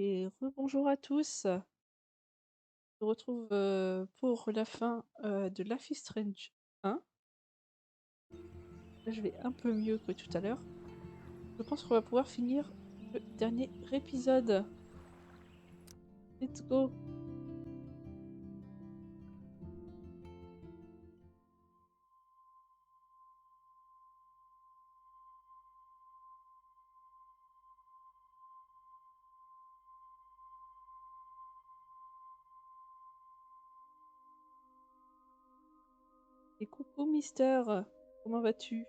Et rebonjour à tous. On se retrouve pour la fin de Life is Strange 1. Là, je vais un peu mieux que tout à l'heure. Je pense qu'on va pouvoir finir le dernier épisode. Let's go. Et coucou Mister, comment vas-tu?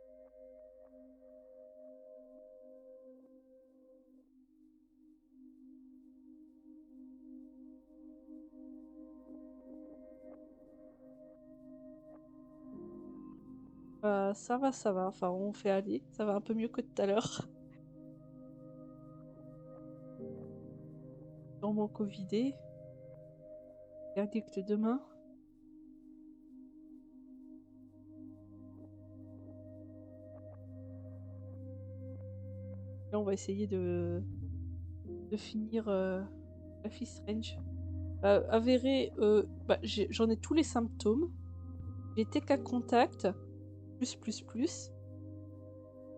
Ça va, ça va. Enfin, on fait aller. Ça va un peu mieux que tout à l'heure. Dans mon covidé. Verdict demain. Là, on va essayer de finir Life is Strange. Avéré, j'en ai tous les symptômes. J'ai été cas contact, plus.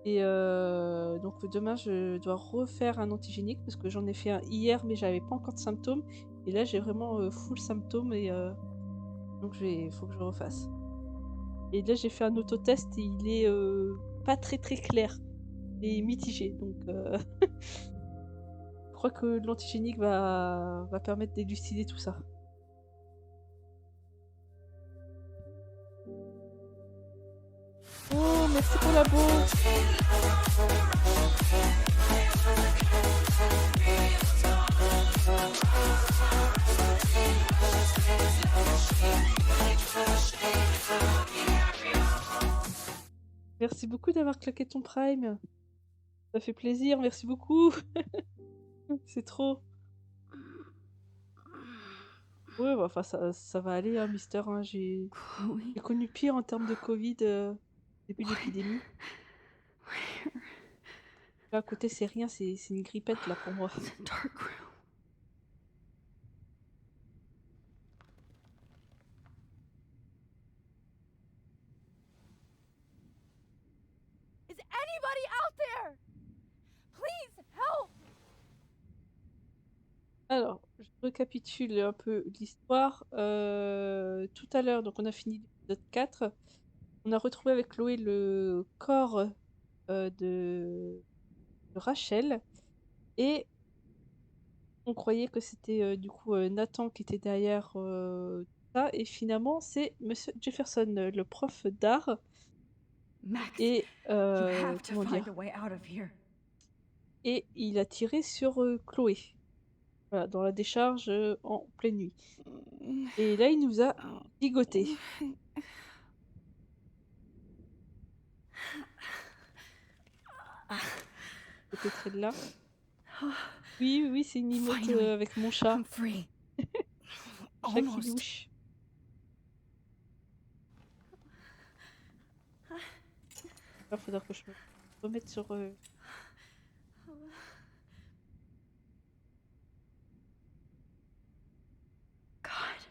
Et donc demain, je dois refaire un antigénique parce que j'en ai fait un hier, mais j'avais pas encore de symptômes. Et là, j'ai vraiment full symptômes et donc faut que je refasse. Et là, j'ai fait un autotest et il est pas très clair et mitigé. Donc je crois que l'antigénique va permettre d'élucider tout ça. Oh, merci pour la bourse. Merci beaucoup d'avoir claqué ton Prime. Ça fait plaisir, merci beaucoup. C'est trop. Ouais, bah, enfin, ça va aller, hein, Mister, hein, Chloe, j'ai connu pire en termes de Covid depuis l'épidémie. Là, à côté, c'est rien, c'est une grippette, là, pour moi. it's a dark room. Is anybody out there? Please help! Alors, je récapitule un peu l'histoire. Tout à l'heure, donc on a fini l'épisode 4. On a retrouvé avec Chloé le corps de Rachel. Et on croyait que c'était du coup Nathan qui était derrière tout ça. Et finalement, c'est Monsieur Jefferson, le prof d'art. Max, Et you have to comment find a dire? way out of here. Et il a tiré sur Chloé. Voilà, dans la décharge en pleine nuit. Et là, il nous a ligoté. Peut-être elle là. Oui, c'est une emote Finally, avec mon chat. I'm free. Chat qui Almost. louche. Il faudra que je me remette sur. God,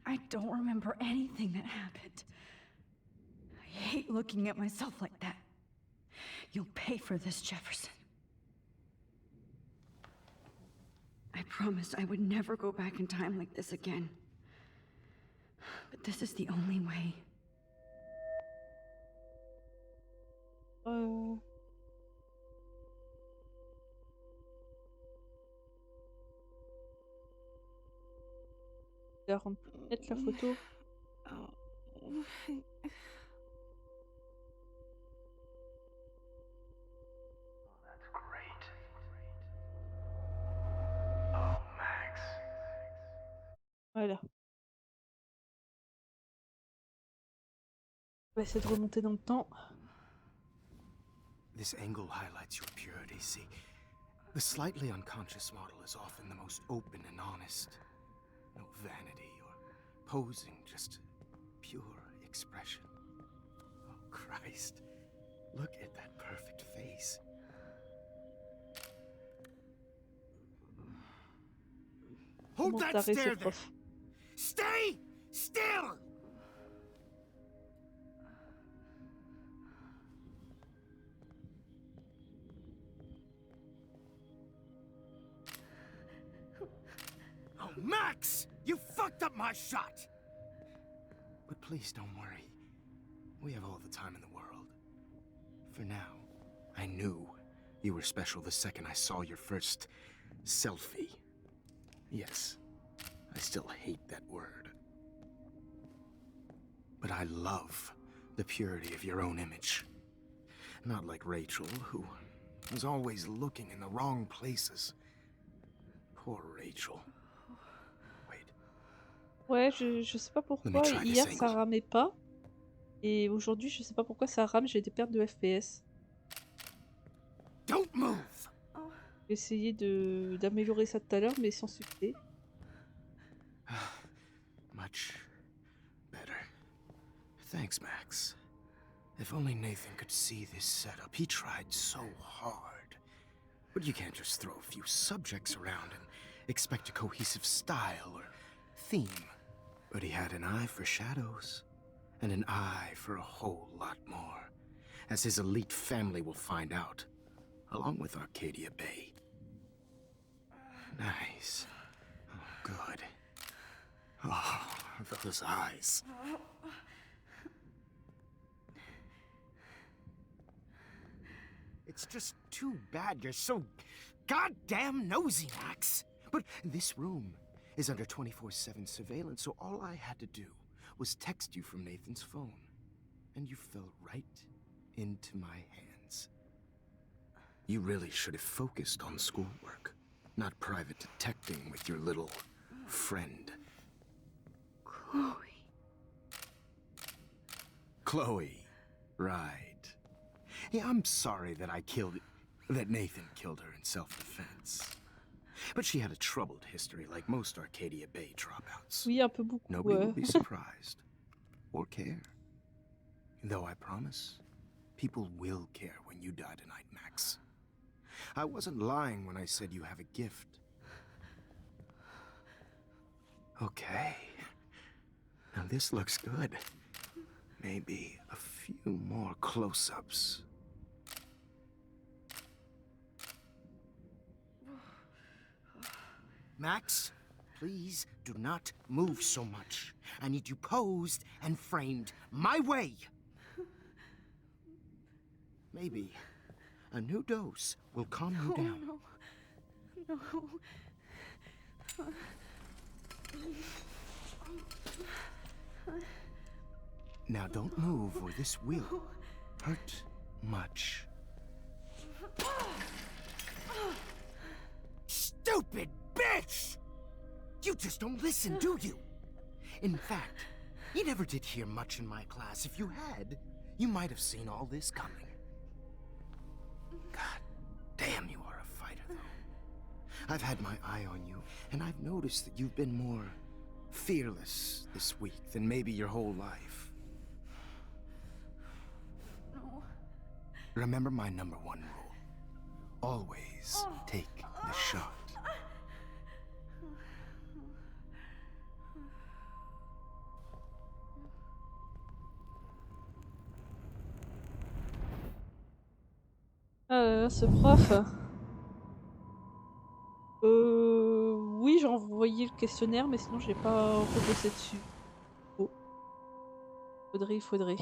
I don't remember anything that happened. I hate looking at myself like that. You'll pay for this, Jefferson. I promised I would never go back in time like this again. But this is the only way. Euh... Je vais la rendre plus nette la photo. That's great. Oh, Max. Voilà. On va essayer de remonter dans le temps. This angle highlights your purity, see? The slightly unconscious model is often the most open and honest. No vanity or posing, just pure expression. Oh, Christ. Look at that perfect face. vraiment that taré, ce stair there. prof. Stay still! Oh, Max! You fucked up my shot! But please don't worry. We have all the time in the world. For now, I knew you were special the second I saw your first selfie. Yes, I still hate that word. But I love the purity of your own image. Not like Rachel, who was always looking in the wrong places. Poor Rachel. Wait. Ouais, je sais pas pourquoi. try this Hier, ça angle. ramait pas. Et aujourd'hui, je sais pas pourquoi ça rame. J'ai des pertes de FPS. Don't move! J'ai essayé d'améliorer ça tout à l'heure, mais sans succès. Much better. Thanks, Max. If only Nathan could see this setup. He tried so hard. But you can't just throw a few subjects around and expect a cohesive style or theme. But he had an eye for shadows, and an eye for a whole lot more, as his elite family will find out, along with Arcadia Bay. Nice. Oh, good. Oh, those eyes. It's just too bad you're so goddamn nosy, Max. But this room is under 24/7 surveillance, so all I had to do was text you from Nathan's phone. And you fell right into my hands. You really should have focused on schoolwork, not private detecting with your little friend. Chloe. Chloe, right. Yeah, I'm sorry that that Nathan killed her in self-defense. But she had a troubled history like most Arcadia Bay dropouts. Oui, un peu beaucoup. Nobody will be surprised or care. Though I promise, people will care when you die tonight, Max. I wasn't lying when I said you have a gift. Okay. Now this looks good. Maybe a few more close-ups. Max, please do not move so much. I need you posed and framed my way. Maybe a new dose will calm you down. No. Now don't move or this will hurt much. Stupid bitch! You just don't listen, do you? In fact, you never did hear much in my class. If you had, you might have seen all this coming. God damn, you are a fighter, though. I've had my eye on you, and I've noticed that you've been more fearless this week than maybe your whole life. No. Remember my number one rule. Always take the shot. Ce prof. Oui, j'ai envoyé le questionnaire, mais sinon j'ai pas rebossé dessus. Oh. Faudrait.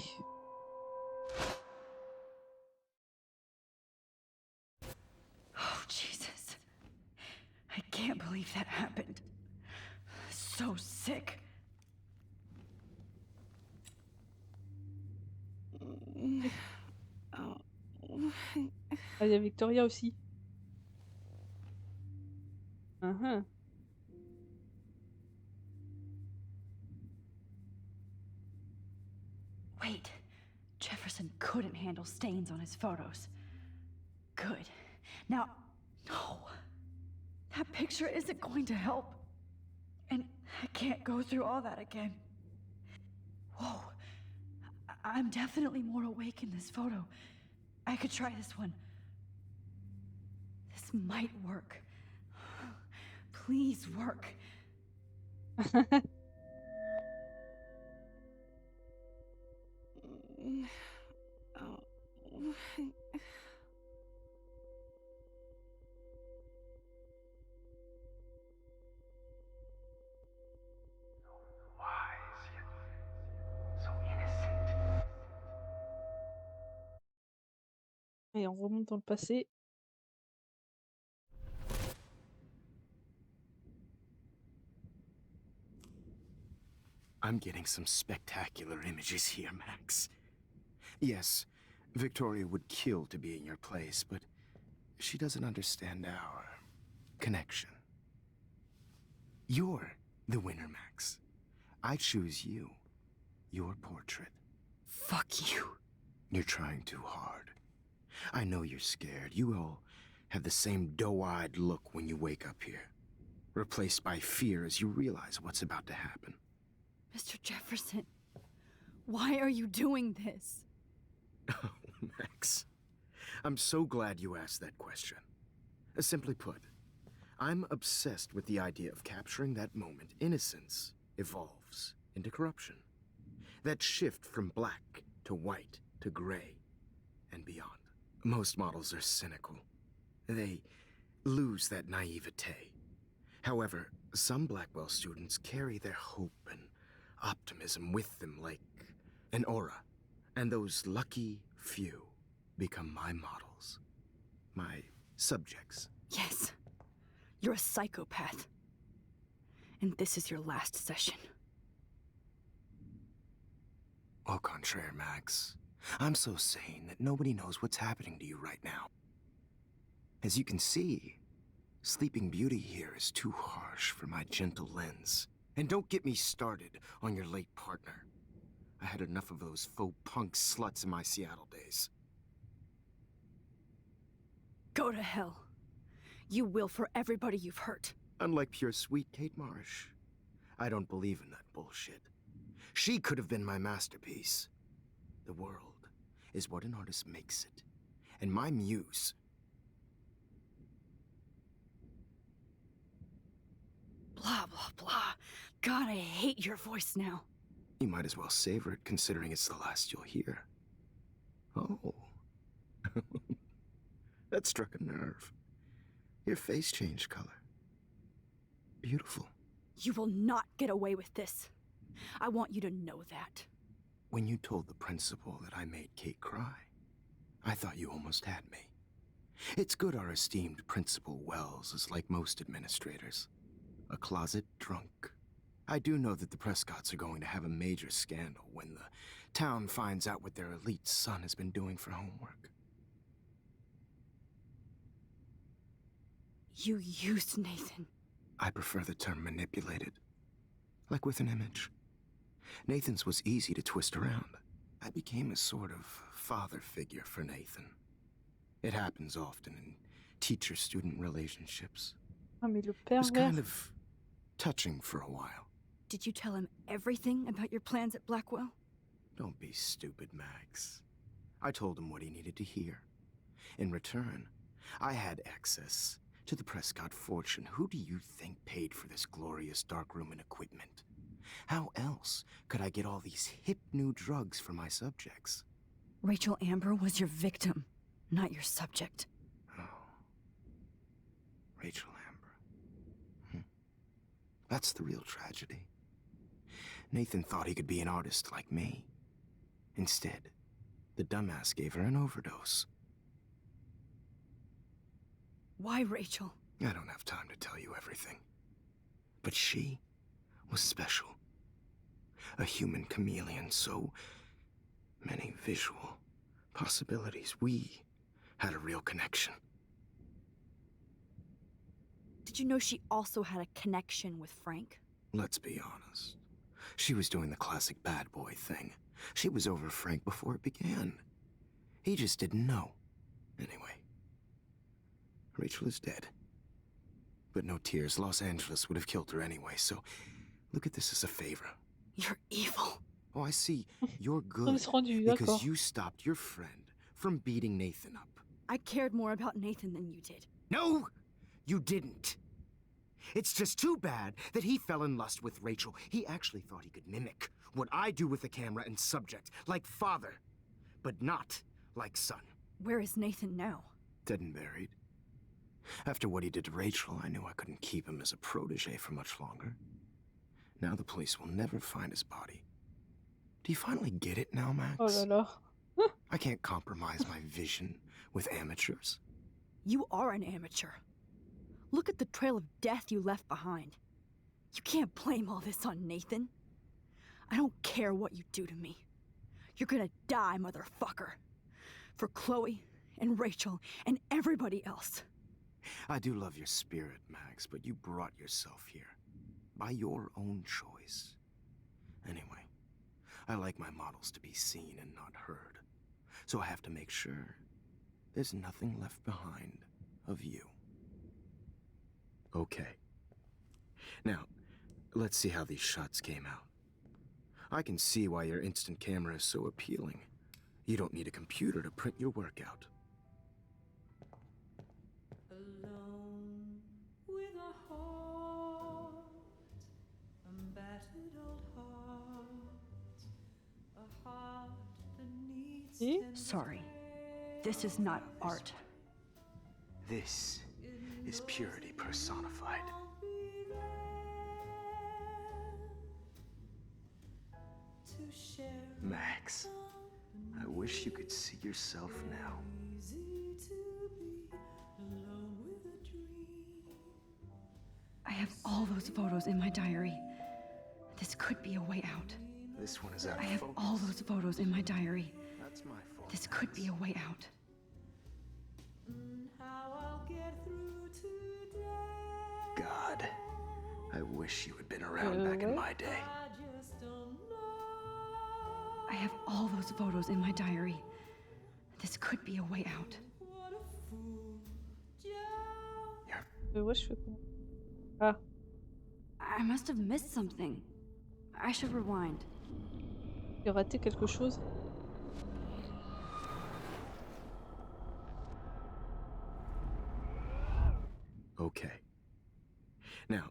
Oh, Jesus. I can't believe that happened. So sick. Ah, il y a Victoria aussi. Uh-huh. Wait. Jefferson couldn't handle stains on his photos. Good. Now, no. That picture isn't going to help. And I can't go through all that again. Whoa. I'm definitely more awake in this photo. I could try this one. This might work. Please work. Wise yet so innocent. Et on remonte dans le passé. I'm getting some spectacular images here, Max. Yes, Victoria would kill to be in your place, but she doesn't understand our connection. You're the winner, Max. I choose you. Your portrait. Fuck you. You're trying too hard. I know you're scared. You all have the same doe-eyed look when you wake up here, replaced by fear as you realize what's about to happen. Mr. Jefferson, why are you doing this? Oh, Max. I'm so glad you asked that question. Simply put, I'm obsessed with the idea of capturing that moment innocence evolves into corruption. That shift from black to white to gray and beyond. Most models are cynical. They lose that naivete. However, some Blackwell students carry their hope and optimism with them like an aura. And those lucky few become my models. My subjects. Yes, you're a psychopath. And this is your last session. Au contraire, Max. I'm so sane that nobody knows what's happening to you right now. As you can see, Sleeping Beauty here is too harsh for my gentle lens. And don't get me started on your late partner. I had enough of those faux punk sluts in my Seattle days. Go to hell. You will for everybody you've hurt. Unlike pure sweet Kate Marsh, I don't believe in that bullshit. She could have been my masterpiece. The world is what an artist makes it. And my muse... Blah, blah, blah. God, I hate your voice now. You might as well savor it, considering it's the last you'll hear. Oh. That struck a nerve. Your face changed color. Beautiful. You will not get away with this. I want you to know that. When you told the principal that I made Kate cry, I thought you almost had me. It's good our esteemed Principal Wells is like most administrators. A closet drunk. I do know that the Prescotts are going to have a major scandal when the town finds out what their elite son has been doing for homework. You used Nathan. I prefer the term manipulated. Like with an image. Nathan's was easy to twist around. I became a sort of father figure for Nathan. It happens often in teacher-student relationships. Ah, mais le It was pervers. kind of touching for a while. Did you tell him everything about your plans at Blackwell? Don't be stupid, Max. I told him what he needed to hear. In return, I had access to the Prescott fortune. Who do you think paid for this glorious darkroom and equipment? How else could I get all these hip new drugs for my subjects? Rachel Amber was your victim, not your subject. Oh. Rachel Amber. That's the real tragedy. Nathan thought he could be an artist like me. Instead, the dumbass gave her an overdose. Why Rachel? I don't have time to tell you everything. But she was special. A human chameleon, so many visual possibilities. We had a real connection. Did you know she also had a connection with Frank? Let's be honest. She was doing the classic bad boy thing. She was over Frank before it began. He just didn't know. Anyway, Rachel is dead. But no tears. Los Angeles would have killed her anyway, so look at this as a favor. You're evil. Oh, I see. You're On good est rendu, because d'accord. you stopped your friend from beating Nathan up. I cared more about Nathan than you did. No, you didn't. It's just too bad that he fell in lust with Rachel. He actually thought he could mimic what I do with the camera and subject, like father, but not like son. Where is Nathan now? Dead and buried. After what he did to Rachel, I knew I couldn't keep him as a protege for much longer. Now the police will never find his body. Do you finally get it now, Max? Oh là là. I can't compromise my vision with amateurs. You are an amateur. Look at the trail of death you left behind. You can't blame all this on Nathan. I don't care what you do to me. You're gonna die, motherfucker. For Chloe and Rachel and everybody else. I do love your spirit, Max, but you brought yourself here. By your own choice. Anyway, I like my models to be seen and not heard. So I have to make sure there's nothing left behind of you. Okay. Now, let's see how these shots came out. I can see why your instant camera is so appealing. You don't need a computer to print your work out. Alone with a heart, a battered old heart, a heart that needs Eh? tender Sorry. This is not art. This is purity personified. I'll be there to share Max, I wish you could see yourself now. easy to be alone with a dream. I have all those photos in my diary. This could be a way out. This one is out I of have focus. all those photos in my diary. That's my fault. This could be a way out. How I'll get through today. God, I wish you had been around back in my day. I just don't know I have all those photos in my diary. This could be a way out. what a fool Joe. Ouais, je fais comment? Ah, I must have missed something. I should rewind. j'ai raté quelque chose. Okay. Now,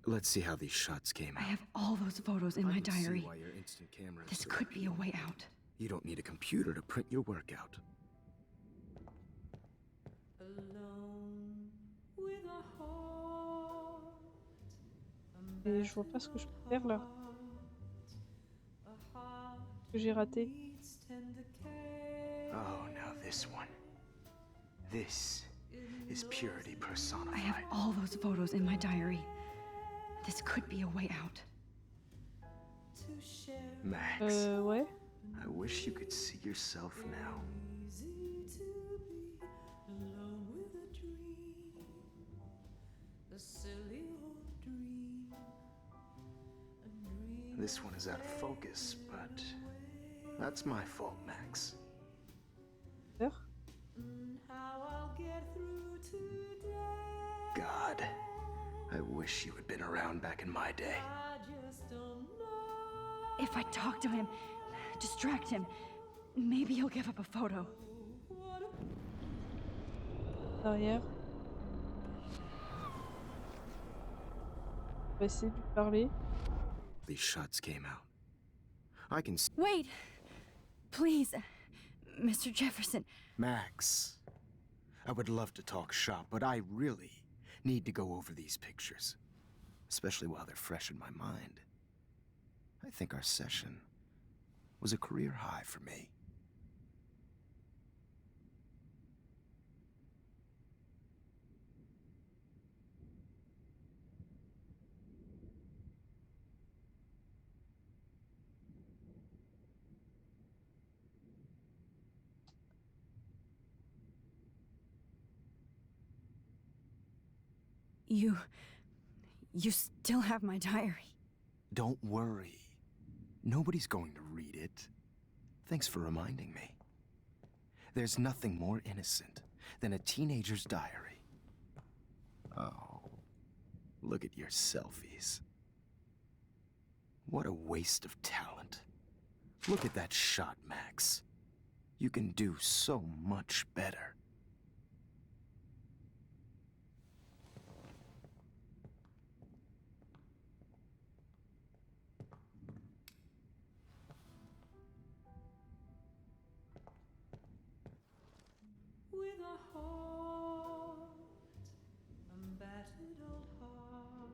let's see how these shots came I out. have all those photos in I my can see diary. why your instant camera is This so could be a appealing. way out. You don't need a computer to print your work out. Alone with a heart, a Et je vois pas ce que je peux faire là. a heart Ce que j'ai raté. needs tender care. Oh, now this one. This is purity I have personified. all those photos in my diary. This could be a way out. To share Max, Ouais. I wish you could see yourself now. easy to be alone with a dream, a silly old dream, a dream This one is out of focus, but that's my fault, Max. Faire. how I'll get through today. God, I wish you had been around back in my day. I just don't know If I talk to him, distract him, maybe he'll give up a photo. what a Derrière. On va essayer de lui parler. These shots came out. I can see. Wait! Please, Mr. Jefferson. Max, I would love to talk shop, but I really need to go over these pictures, especially while they're fresh in my mind. I think our session was a career high for me. You still have my diary. Don't worry. Nobody's going to read it. Thanks for reminding me. There's nothing more innocent than a teenager's diary. Oh, look at your selfies. What a waste of talent. Look at that shot, Max. You can do so much better. heart, a battered old heart.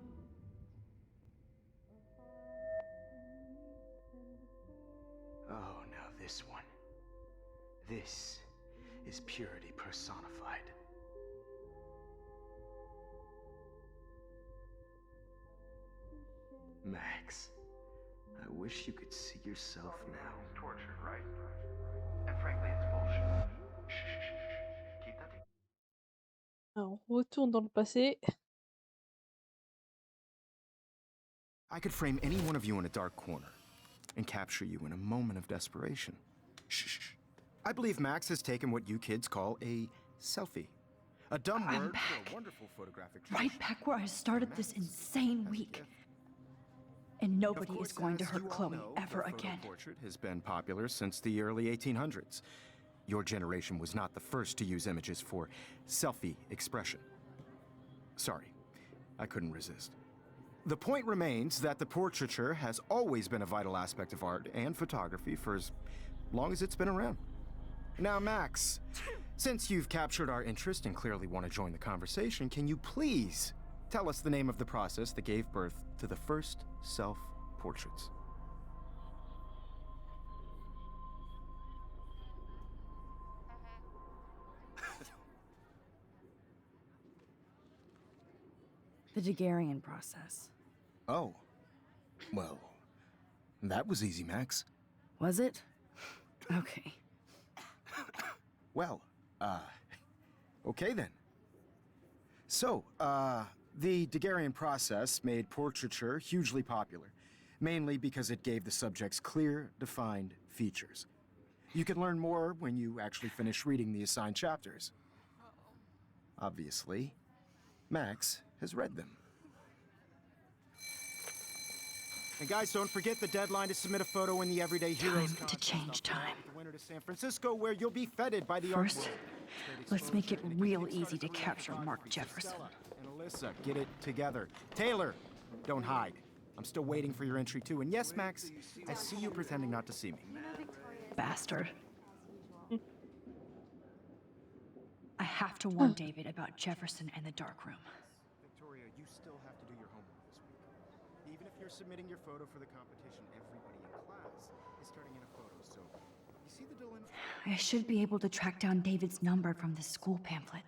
Oh, now this one. This is purity personified. Max, I wish you could see yourself now. Tortured, right? And frankly, it's bullshit. Shh. Keep that to Alors, on retourne dans le passé. I could frame any one of you in a dark corner and capture you in a moment of desperation. Shh. I believe Max has taken what you kids call a selfie. A dumb I'm word for back. a wonderful photographic Right tradition. back where I started this insane week. And nobody is going to hurt Chloe ever again. The portrait has been popular since the early 1800s. Your generation was not the first to use images for selfie expression. Sorry, I couldn't resist. The point remains that the portraiture has always been a vital aspect of art and photography for as long as it's been around. Now, Max, since you've captured our interest and clearly want to join the conversation, can you please tell us the name of the process that gave birth to the first self-portraits? The Daguerrean process. Oh, well, that was easy, Max. Was it? Okay. Well, okay then. So, the Daguerrean process made portraiture hugely popular, mainly because it gave the subjects clear, defined features. You can learn more when you actually finish reading the assigned chapters. Obviously, Max has read them. And guys, don't forget the deadline to submit a photo in the Everyday Heroes Time to change time. The winter to San Francisco, where you'll be feted by the art First, world. let's make it Exposure, real getting easy to started capture for Mark photography. Jefferson. Stella and Alyssa, get it together. Taylor, don't hide. I'm still waiting for your entry too. And yes, Max, I see you pretending not to see me. Bastard. I have to warn David about Jefferson and the dark room. Victoria, you still have to do your homework this week. Even if you're submitting your photo for the competition, everybody in class is turning in a photo. So, you see the dilemma? I should be able to track down David's number from the school pamphlet.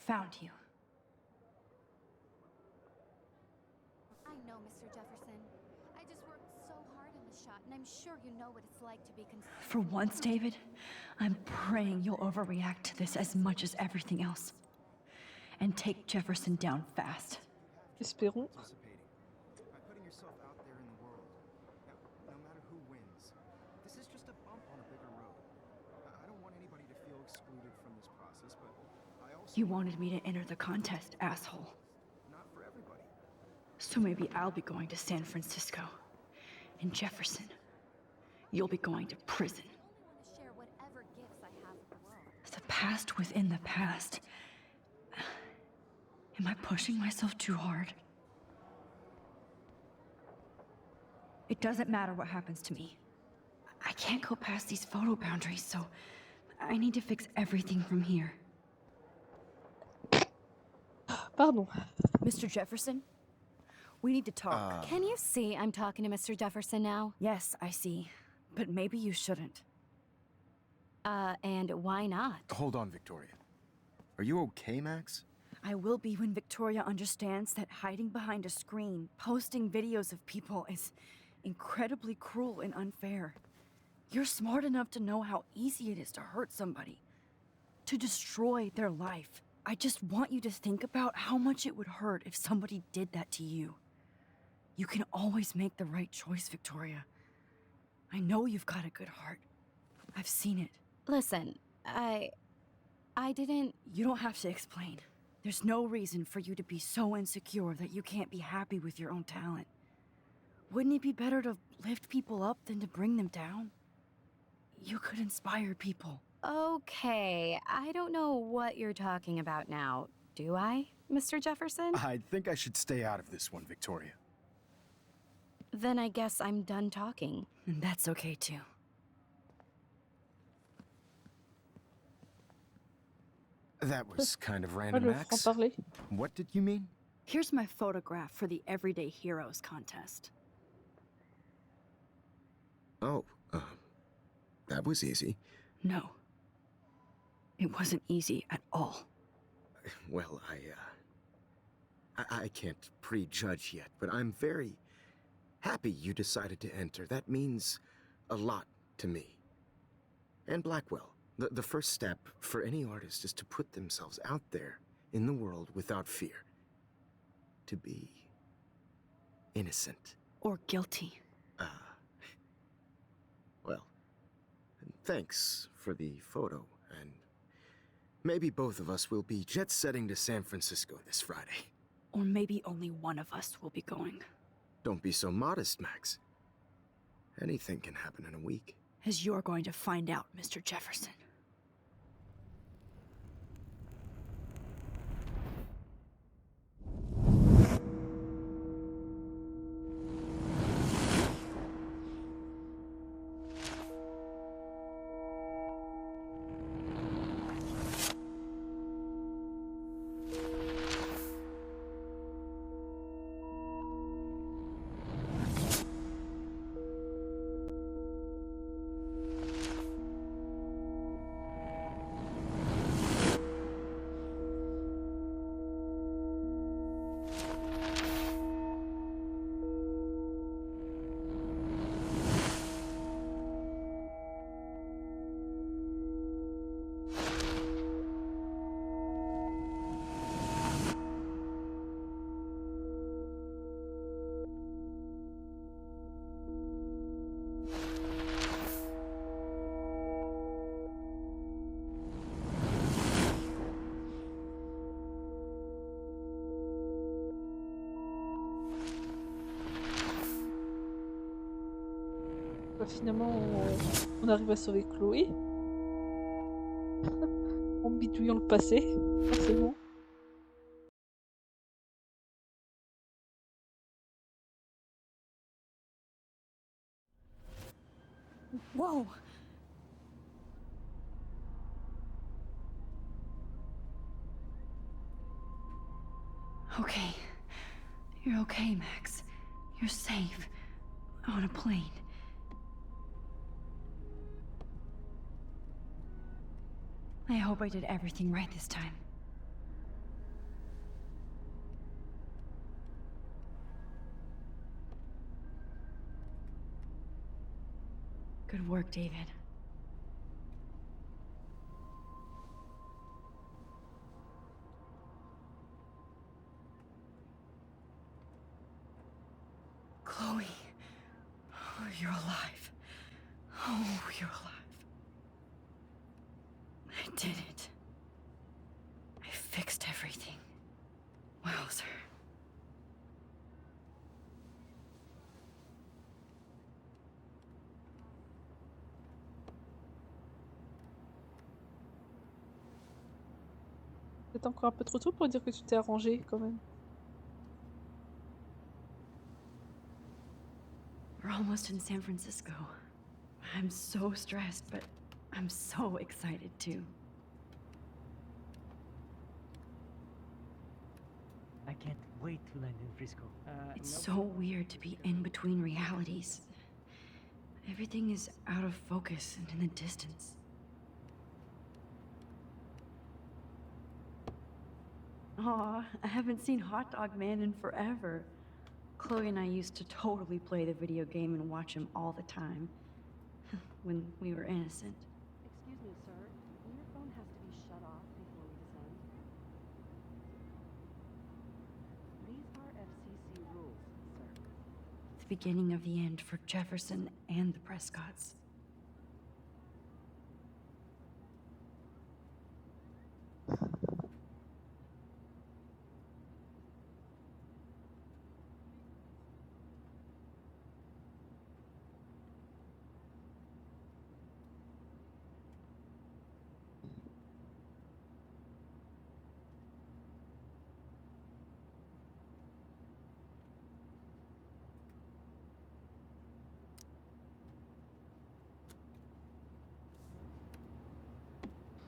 Found you. I know, Mr. Jefferson. I just worked so hard on the shot, and I'm sure you know what it's like to be considered. For once, David, I'm praying you'll overreact to this as much as everything else. And take Jefferson down fast. Espérons. Participating by putting yourself out there in the world. Now, no matter who wins, this is just a bump on a bigger road. I don't want anybody to feel excluded from this process, but I also You wanted me to enter the contest, asshole. not for everybody. So maybe I'll be going to San Francisco. And Jefferson, you'll be going to prison. I only want to share whatever gifts I have with the world. The past within the past. Am I pushing myself too hard? It doesn't matter what happens to me. I can't go past these photo boundaries, so I need to fix everything from here. Pardon. Mr. Jefferson, we need to talk. Can you see I'm talking to Mr. Jefferson now? Yes, I see. But maybe you shouldn't. And why not? Hold on, Victoria. Are you okay, Max? I will be when Victoria understands that hiding behind a screen, posting videos of people is incredibly cruel and unfair. You're smart enough to know how easy it is to hurt somebody, to destroy their life. I just want you to think about how much it would hurt if somebody did that to you. You can always make the right choice, Victoria. I know you've got a good heart. I've seen it. Listen, I didn't... You don't have to explain. There's no reason for you to be so insecure that you can't be happy with your own talent. Wouldn't it be better to lift people up than to bring them down? You could inspire people. Okay, I don't know what you're talking about now, do I, Mr. Jefferson? I think I should stay out of this one, Victoria. Then I guess I'm done talking. And that's okay too. That was kind of Ah, random, le Max. franc-parler. What did you mean? Here's my photograph for the Everyday Heroes contest. Oh, that was easy. No. It wasn't easy at all. Well, I can't prejudge yet, but I'm very happy you decided to enter. That means a lot to me. And Blackwell. The first step for any artist is to put themselves out there in the world without fear. To be innocent. Or guilty. Well, thanks for the photo, and maybe both of us will be jet-setting to San Francisco this Friday. Or maybe only one of us will be going. Don't be so modest, Max. Anything can happen in a week. As you're going to find out, Mr. Jefferson. Bah, finalement, on arrive à sauver Chloé. En bidouillant le passé, forcément. Whoa! Okay. You're okay, Max. You're safe. On a plane. I hope I did everything right this time. Good work, David. Chloe. Oh, you're alive. Oh, you're alive. I did it. I fixed everything. Wowzer. C'est encore un peu trop tôt pour dire que tu t'es arrangé quand même. We're almost in San Francisco. I'm so stressed, but I'm so excited too. I can't wait to land in Frisco. It's so weird to be in between realities. Everything is out of focus and in the distance. Aw, I haven't seen Hot Dog Man in forever. Chloe and I used to totally play the video game and watch him all the time. When we were innocent. Excuse me, sir. Your phone has to be shut off before we descend. These are FCC rules, sir. The beginning of the end for Jefferson and the Prescotts.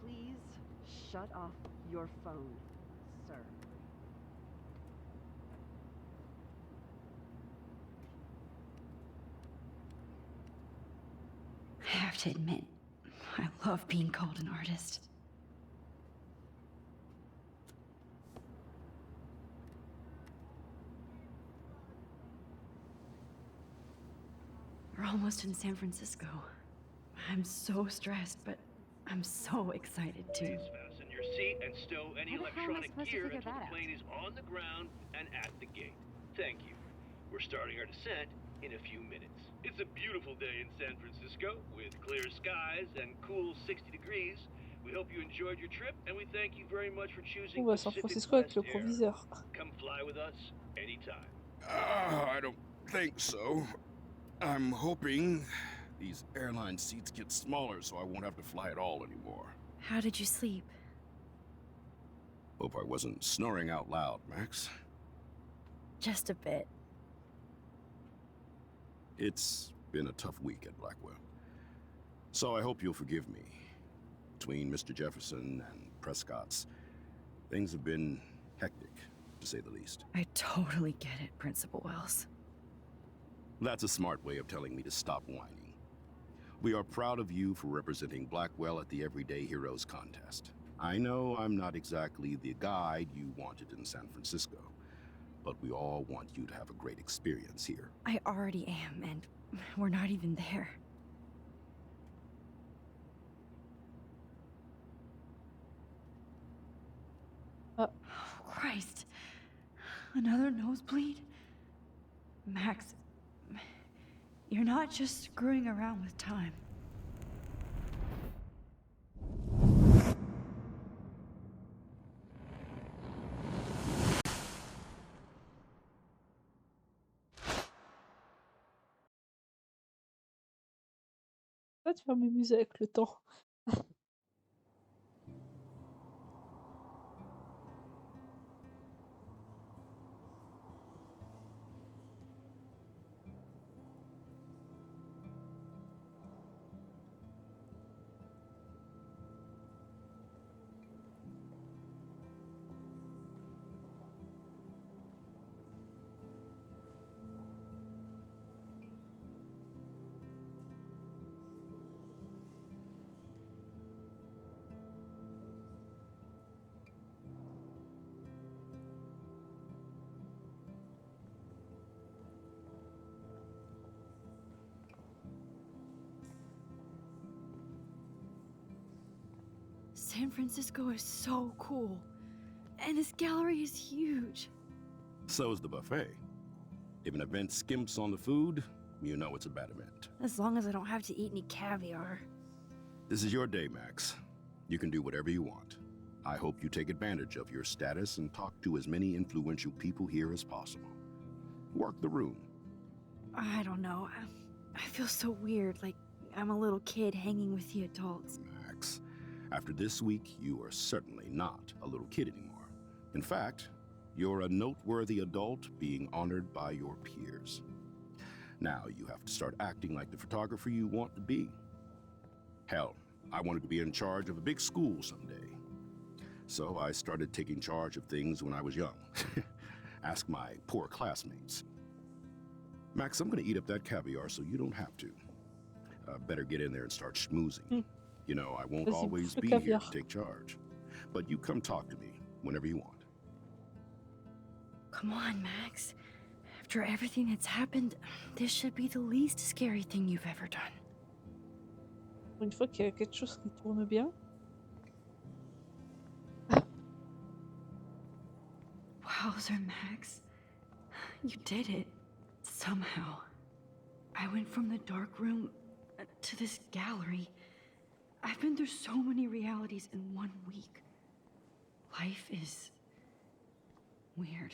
Please shut off Your phone, sir. I have to admit, I love being called an artist. We're almost in San Francisco. I'm so stressed, but I'm so excited too. Please fasten your seat and stow any How the hell am I electronic supposed to gear figure until that the out? plane is on the ground and at the gate. Thank you. We're starting our descent in a few minutes. It's a beautiful day in San Francisco with clear skies and cool 60 degrees. We hope you enjoyed your trip and we thank you very much for choosing On va à San Pacific Francisco avec West le Air. proviseur. Come fly with us anytime. I don't think so. I'm hoping these airline seats get smaller so I won't have to fly at all anymore. How did you sleep? Hope I wasn't snoring out loud, Max. Just a bit. It's been a tough week at Blackwell. So I hope you'll forgive me. Between Mr. Jefferson and Prescott's, things have been hectic, to say the least. I totally get it, Principal Wells. That's a smart way of telling me to stop whining. We are proud of you for representing Blackwell at the Everyday Heroes contest. I know I'm not exactly the guide you wanted in San Francisco, but we all want you to have a great experience here. I already am, and we're not even there. Oh, Christ. Another nosebleed? Max, you're not just screwing around with time. Ça, tu vas m'amuser avec le temps. San Francisco is so cool. And this gallery is huge. So is the buffet. If an event skimps on the food, you know it's a bad event. As long as I don't have to eat any caviar. This is your day, Max. You can do whatever you want. I hope you take advantage of your status and talk to as many influential people here as possible. Work the room. I don't know. I feel so weird, like I'm a little kid hanging with the adults. Max, after this week, you are certainly not a little kid anymore. In fact, you're a noteworthy adult being honored by your peers. Now you have to start acting like the photographer you want to be. Hell, I wanted to be in charge of a big school someday. So I started taking charge of things when I was young. Ask my poor classmates. Max, I'm gonna eat up that caviar so you don't have to. Better get in there and start schmoozing. You know, I won't Vas-y, always bouffe le be here caviar. to take charge. But you come talk to me whenever you want. Come on, Max. After everything that's happened, this should be the least scary thing you've ever done. Pour une fois qu'il y a quelque chose qui tourne bien. Wowzer, Max. You did it. Somehow. I went from the dark room to this gallery. I've been through so many realities in 1 week. Life is weird.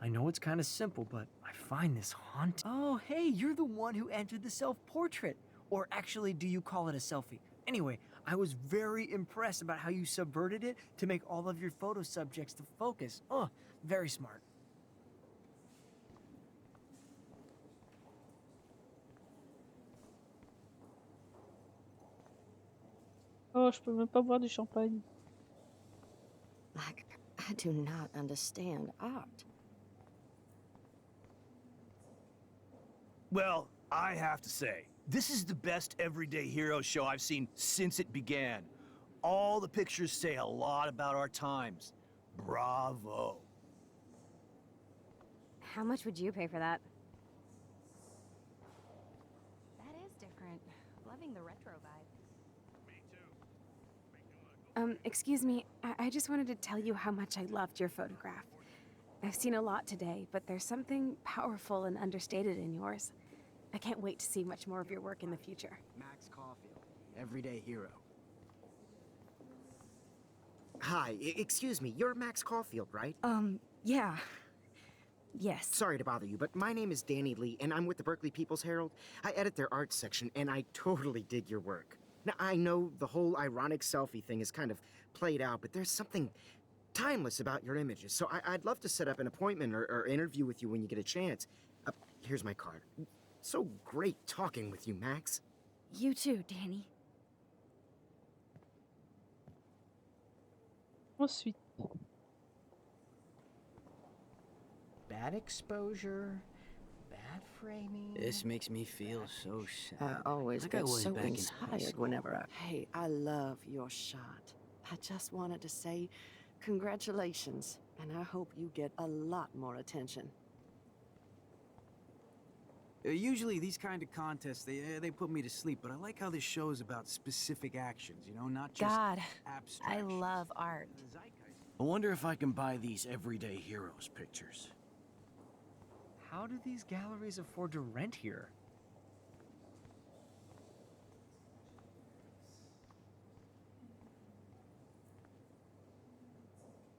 I know it's kind of simple, but I find this haunting. Oh, hey, you're the one who entered the self-portrait. Or actually, do you call it a selfie? Anyway, I was very impressed about how you subverted it to make all of your photo subjects to focus. Oh, very smart. Oh, je peux même pas boire du champagne. Like, I do not understand art. Well, I have to say, this is the best everyday hero show I've seen since it began. All the pictures say a lot about our times. Bravo. How much would you pay for that? That is different. Loving the retro vibe. Excuse me, I just wanted to tell you how much I loved your photograph. I've seen a lot today, but there's something powerful and understated in yours. I can't wait to see much more of your work in the future. Max Caulfield, everyday hero. Hi, excuse me, you're Max Caulfield, right? Yeah. Yes. Sorry to bother you, but my name is Danny Lee, and I'm with the Berkeley People's Herald. I edit their arts section, and I totally dig your work. Now, I know the whole ironic selfie thing is kind of played out, but there's something timeless about your images, so I'd love to set up an appointment or interview with you when you get a chance. Here's my card. So great talking with you, Max. You too, Danny. Ensuite, Bad exposure, bad framing. This makes me feel so sad. I always Like I get was so back in high inspired school. whenever I... Hey, I love your shot. I just wanted to say congratulations, and I hope you get a lot more attention. Usually these kind of contests, they put me to sleep, but I like how this show is about specific actions, you know, not just God, abstract. I love art. I wonder if I can buy these everyday heroes pictures. How do these galleries afford to rent here?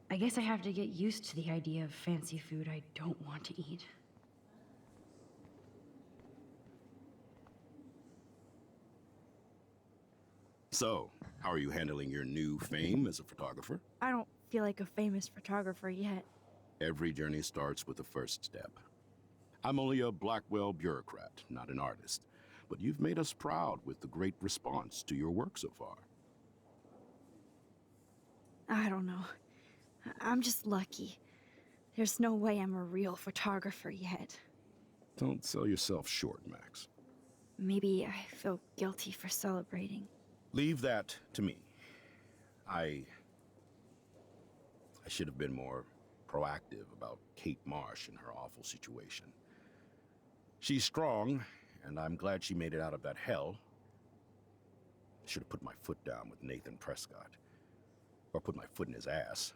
I guess I have to get used to the idea of fancy food I don't want to eat. So, how are you handling your new fame as a photographer? I don't feel like a famous photographer yet. Every journey starts with the first step. I'm only a Blackwell bureaucrat, not an artist, but you've made us proud with the great response to your work so far. I don't know. I'm just lucky. There's no way I'm a real photographer yet. Don't sell yourself short, Max. Maybe I feel guilty for celebrating. Leave that to me. I should have been more proactive about Kate Marsh and her awful situation. She's strong, and I'm glad she made it out of that hell. I should have put my foot down with Nathan Prescott. Or put my foot in his ass.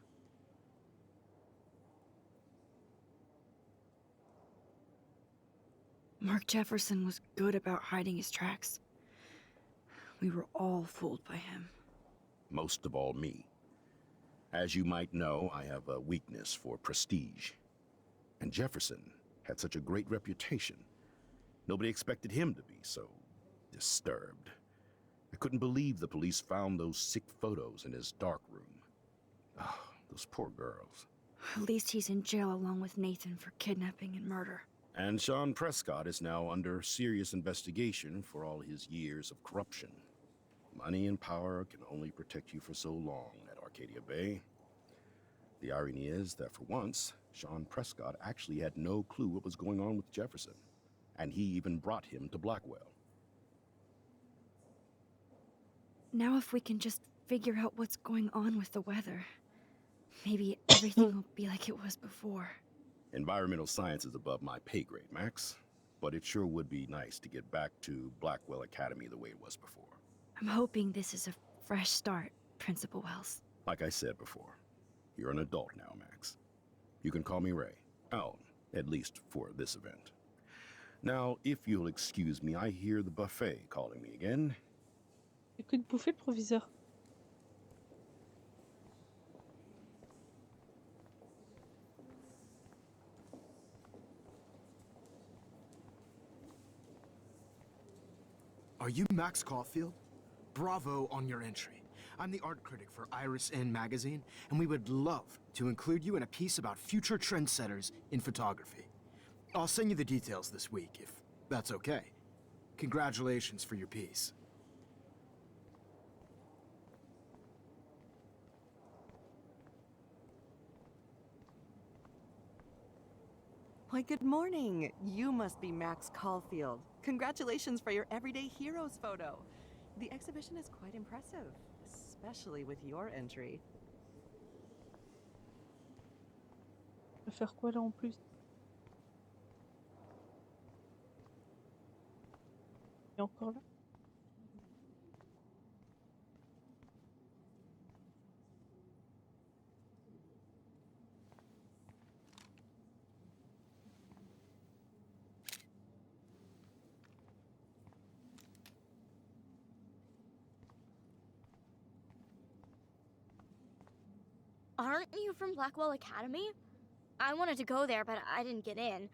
Mark Jefferson was good about hiding his tracks. We were all fooled by him. Most of all me. As you might know, I have a weakness for prestige. And Jefferson had such a great reputation. Nobody expected him to be so disturbed. I couldn't believe the police found those sick photos in his dark room. Oh, those poor girls. At least he's in jail along with Nathan for kidnapping and murder. And Sean Prescott is now under serious investigation for all his years of corruption. Money and power can only protect you for so long at Arcadia Bay. The irony is that for once, Sean Prescott actually had no clue what was going on with Jefferson. And he even brought him to Blackwell. Now if we can just figure out what's going on with the weather, maybe everything will be like it was before. Environmental science is above my pay grade, Max. But it sure would be nice to get back to Blackwell Academy the way it was before. I'm hoping this is a fresh start, Principal Wells. Like I said before, you're an adult now, Max. You can call me Ray. Oh, at least for this event. Now, if you'll excuse me, I hear the buffet calling me again. écoute, bouffer le proviseur. Are you Max Caulfield? Bravo on your entry. I'm the art critic for Iris N magazine, and we would love to include you in a piece about future trendsetters in photography. I'll send you the details this week, if that's okay. Congratulations for your piece. Why, good morning. You must be Max Caulfield. Congratulations for your Everyday Heroes photo. The exhibition is quite impressive, especially with your entry. Je vais faire quoi là en plus? Il est encore là? Aren't you from Blackwell Academy? I wanted to go there, but I didn't get in.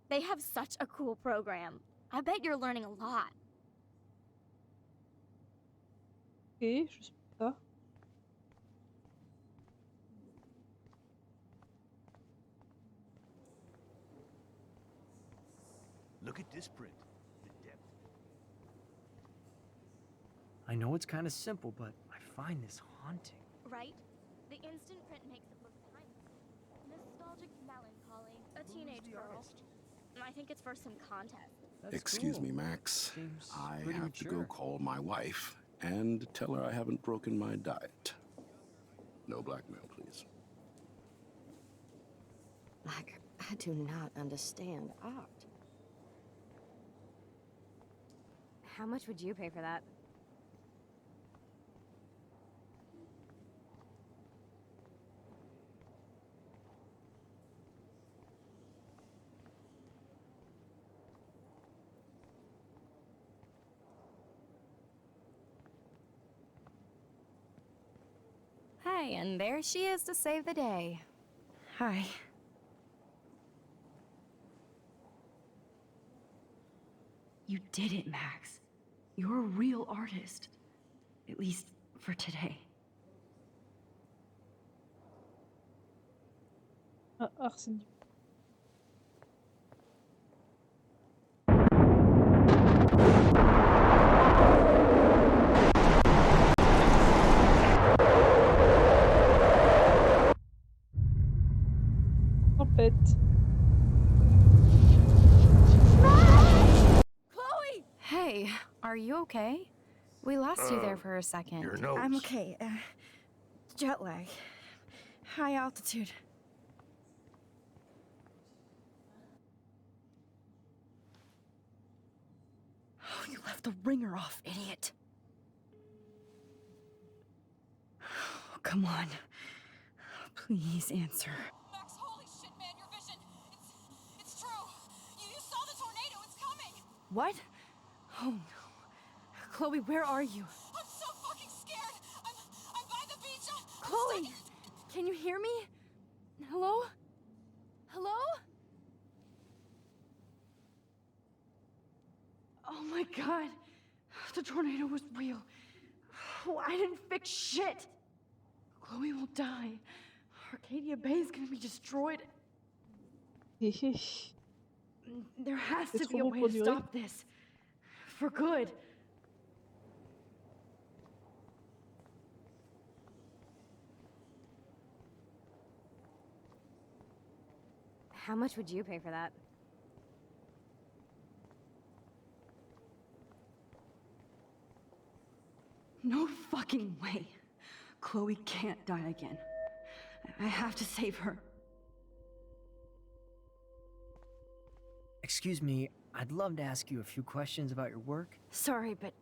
They have such a cool program. I bet you're learning a lot. Ok, je sais pas. Look at this print. The depth. I know it's kind of simple, but I find this haunting. Right? The instant print makes it look timeless. Nostalgic melancholy. A teenage girl. I think it's for some contest. Excuse me, Max. Seems I pretty have to go mature. call my wife and tell her I haven't broken my diet. No blackmail, please. Like, I do not understand art. How much would you pay for that? Hi, and there she is to save the day. Hi. You did it, Max. You're a real artist. At least for today. Ah, Arsène. Tempête. Chloe! Hey, are you okay? We lost you there for a second. Your nose. I'm okay. Jet lag. High altitude. Oh, you left the ringer off, idiot. Oh, come on. Please answer. Max, holy shit, man, your vision. It's true. You saw the tornado. It's coming. What? Oh no. Chloe, where are you? I'm so fucking scared. I'm by the beach. I'm Chloe! stuck. Can you hear me? Hello? Hello? Oh my god. The tornado was real. Oh, I didn't fix shit. Chloe will die. Arcadia Bay is gonna be destroyed. There has C'est to trop be a beau way pour to durer. stop this. For good. How much would you pay for that? No fucking way. Chloe can't die again. I have to save her. Excuse me, I'd love to ask you a few questions about your work. Sorry, but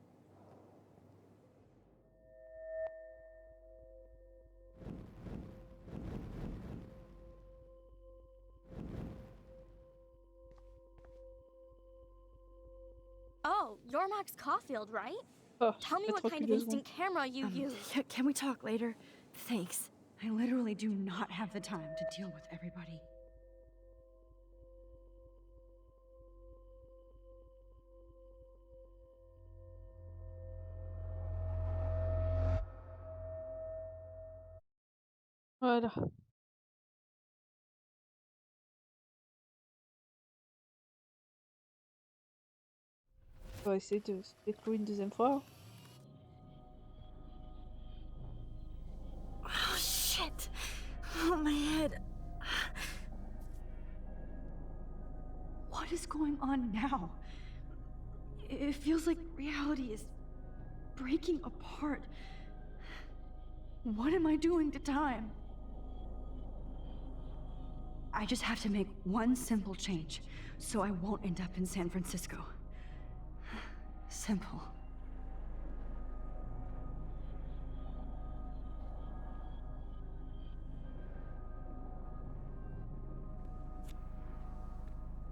Oh, you're Max Caulfield, right? Oh, Tell me elle what troque kind of deux instant secondes. camera you use. Can we talk later? Thanks. I literally do not have the time to deal with everybody. Voilà. On va essayer de Chloé une deuxième fois. Oh, shit. Oh, my head. What is going on now? It feels like reality is breaking apart. What am I doing to time? I just have to make one simple change so I won't end up in San Francisco. Simple.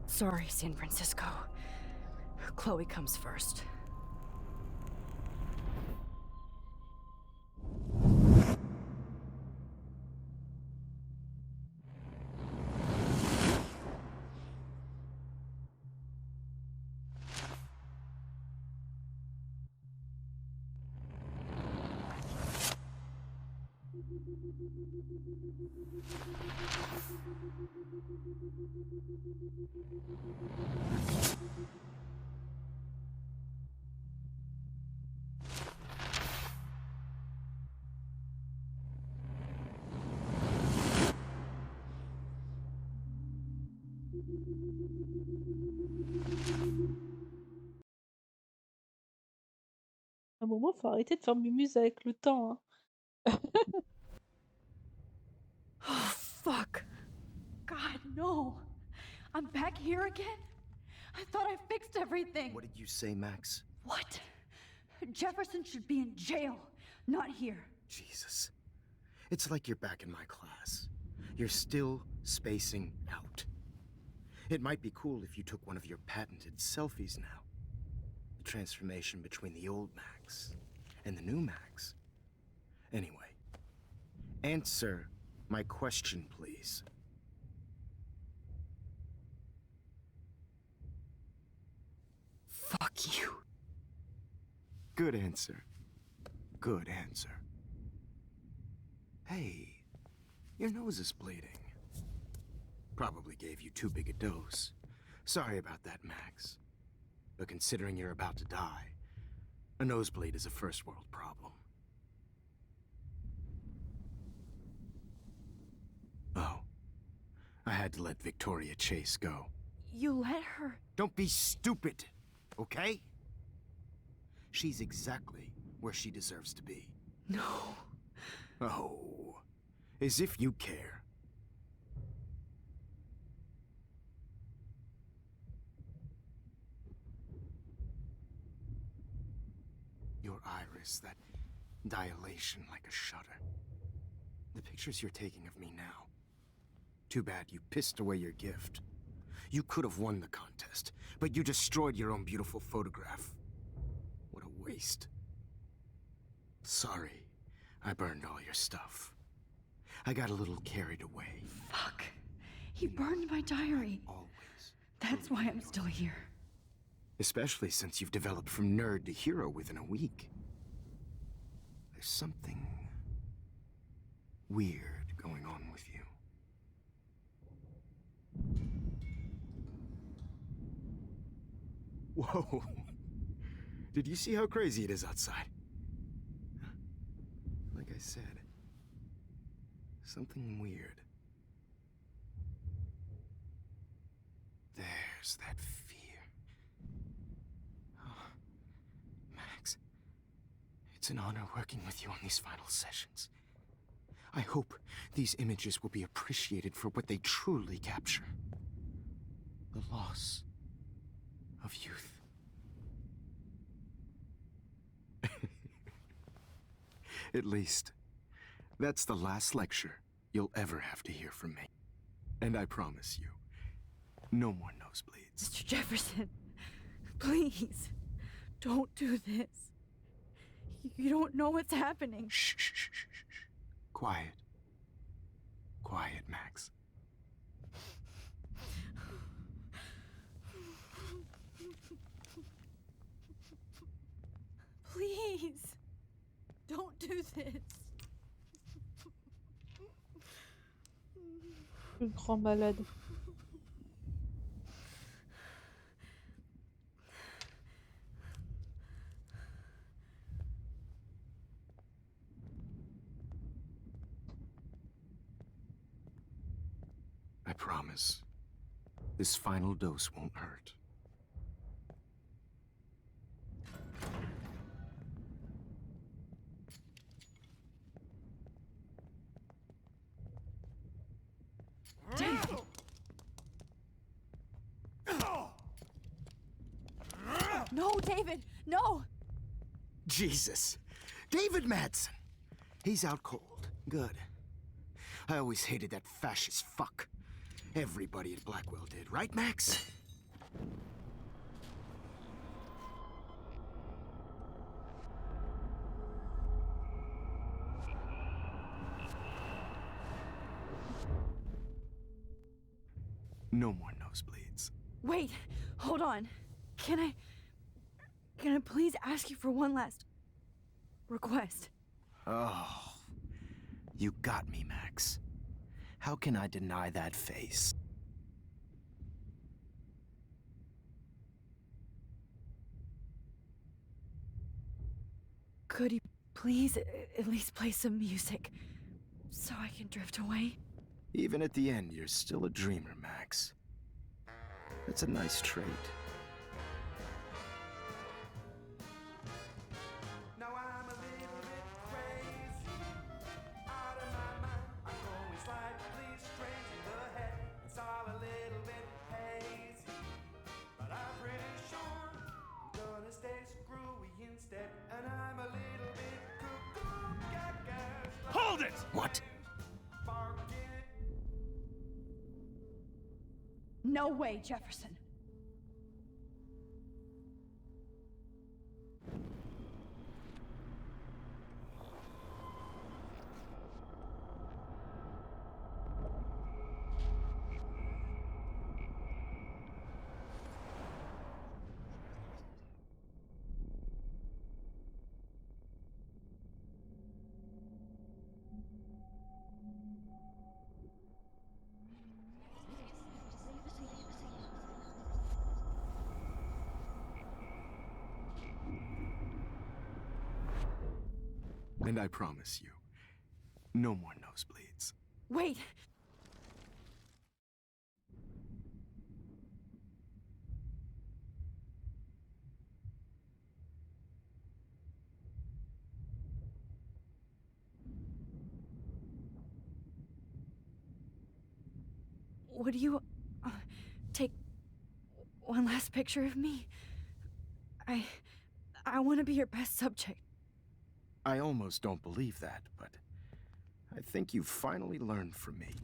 Sorry, San Francisco. Chloe comes first. À un moment, faut arrêter de faire mumuse avec le temps, hein. Oh, fuck. God, no. I'm back here again? I thought I fixed everything. What did you say, Max? What? Jefferson should be in jail, not here. Jesus. It's like you're back in my class. You're still spacing out. It might be cool if you took one of your patented selfies now. The transformation between the old Max and the new Max. Anyway, answer my question, please. Fuck you. Good answer. Good answer. Hey, your nose is bleeding. Probably gave you too big a dose. Sorry about that, Max. But considering you're about to die, a nosebleed is a first world problem. Oh, I had to let Victoria Chase go. You let her? Don't be stupid, okay? She's exactly where she deserves to be. No. Oh, as if you care. Your iris, that dilation like a shutter. The pictures you're taking of me now. Too bad you pissed away your gift. You could have won the contest, but you destroyed your own beautiful photograph. What a waste. Sorry, I burned all your stuff. I got a little carried away. Fuck. He burned my diary. Always. That's why I'm still here. Especially since you've developed from nerd to hero within a week. There's something weird going on with you. Whoa. Did you see how crazy it is outside? Like I said, something weird. There's that fear. Oh, Max, it's an honor working with you on these final sessions. I hope these images will be appreciated for what they truly capture. The loss of youth. At least, that's the last lecture you'll ever have to hear from me. And I promise you, no more nosebleeds. Mr. Jefferson, please, don't do this. You don't know what's happening. Shh, shh, shh, shh, shh. Quiet. Quiet, Max. Please, don't do this. Le grand malade. I promise This final dose won't hurt. David! No, David! No! Jesus. David Madsen. He's out cold. Good. I always hated that fascist fuck. Everybody at Blackwell did, right, Max? No more nosebleeds. Wait, hold on. Can I please ask you for one last request? Oh, you got me, Max. How can I deny that face? Could you please at least play some music so I can drift away? Even at the end, you're still a dreamer, Max. That's a nice trait. Now I'm a little bit crazy, out of my mind. I'm going slightly strange in the head. It's all a little bit hazy, but I'm pretty sure I'm gonna stay screwy instead. And I'm a little bit cuckoo, gaga. Hold it! What? No way, Jefferson. And I promise you, no more nosebleeds. Wait! Would you take one last picture of me? I want to be your best subject. I almost don't believe that, but I think you've finally learned from me.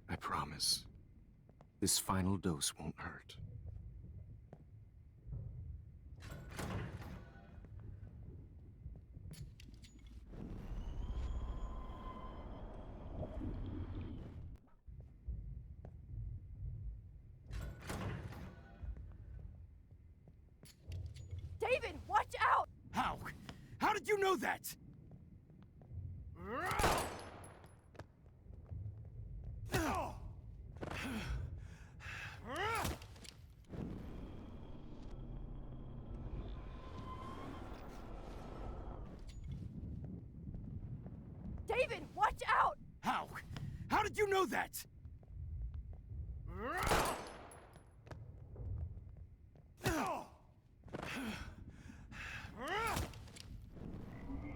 I promise, this final dose won't hurt. David, watch out! How? How did you know that? David, watch out! How? How did you know that?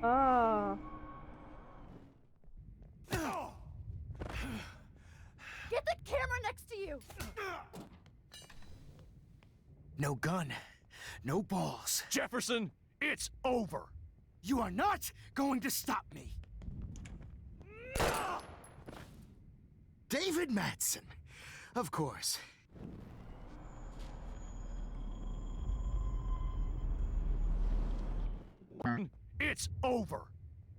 Ah. Get the camera next to you! No gun, no balls. Jefferson, it's over. You are not going to stop me. David Madsen, of course. It's over.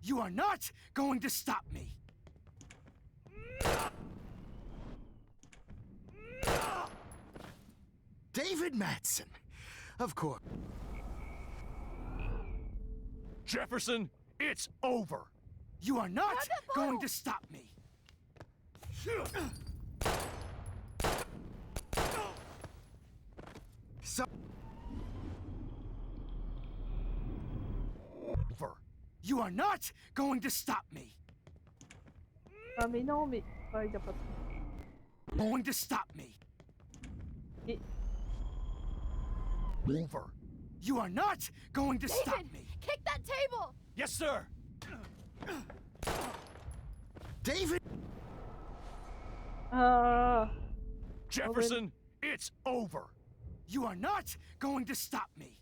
You are not going to stop me. David Madsen. Of course. Jefferson, it's over. You are not going to stop me. So You are not going to stop me. Ah mais non, mais... Ah, il a pas... Going to stop me. Et... Over. You are not going to stop me. Kick that table! Yes, sir. David. Jefferson, it's over. You are not going to stop me.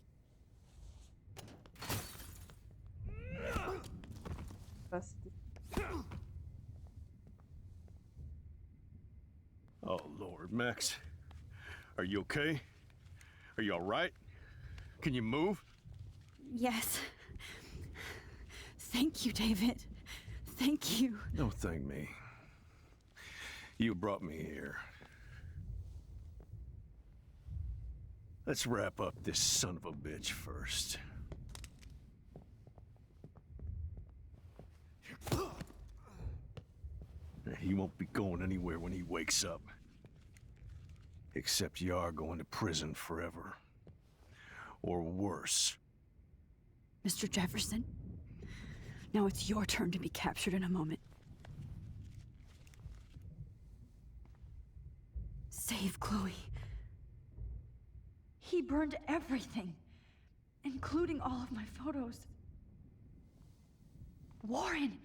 Oh, Lord, Max. Are you okay? Are you all right? Can you move? Yes. Thank you, David. Thank you. Don't thank me. You brought me here. Let's wrap up this son of a bitch first. He won't be going anywhere when he wakes up. Except you are going to prison forever. Or worse. Mr. Jefferson, now it's your turn to be captured in a moment. Save Chloe. He burned everything, including all of my photos. Warren!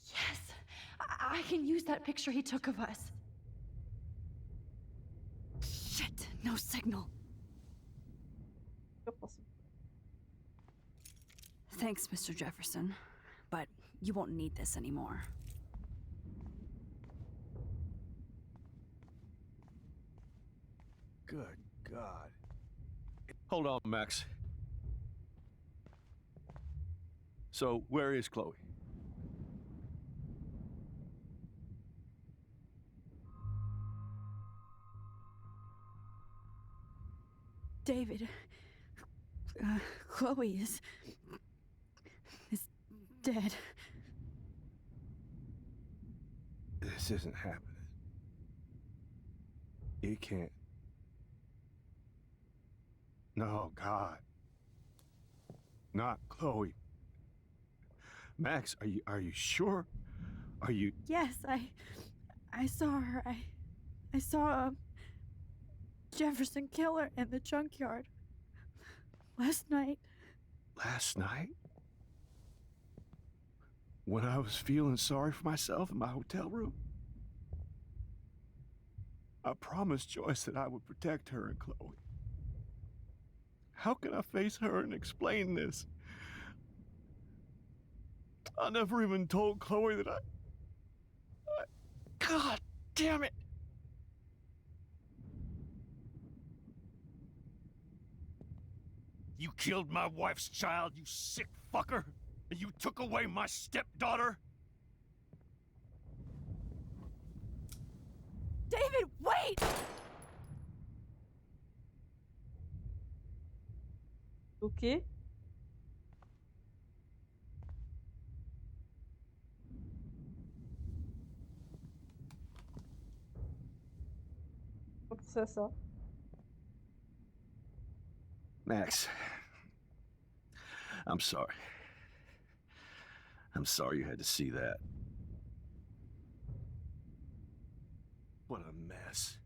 Yes! I can use that picture he took of us. Shit, no signal. Thanks, Mr. Jefferson, but you won't need this anymore. Good God. Hold on, Max. So, where is Chloe? David, Chloe is dead. This isn't happening. It can't. No, God. Not Chloe. Max, are you sure? Are you... Yes, I saw her. I saw a Jefferson killer in the junkyard last night. Last night? When I was feeling sorry for myself in my hotel room? I promised Joyce that I would protect her and Chloe. How can I face her and explain this? I never even told Chloe that I... God damn it! You killed my wife's child, you sick fucker! And you took away my stepdaughter? David, wait! Ok. Pas pensé à ça. Max, I'm sorry. I'm sorry you had to see that. What a mess.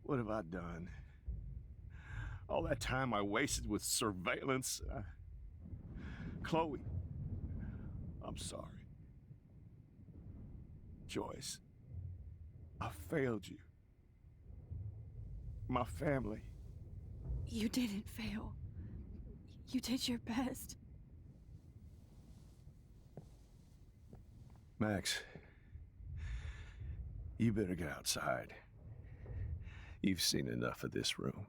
What have I done? All that time I wasted with surveillance. Chloe, I'm sorry. Joyce, I failed you. My family. You didn't fail. You did your best. Max, you better get outside. You've seen enough of this room.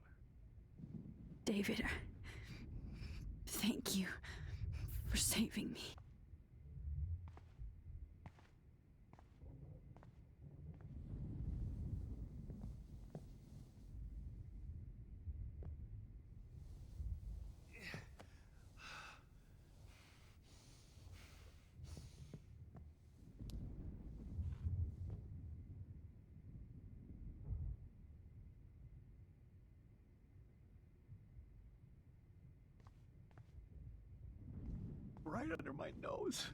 David, thank you for saving me. right under my nose.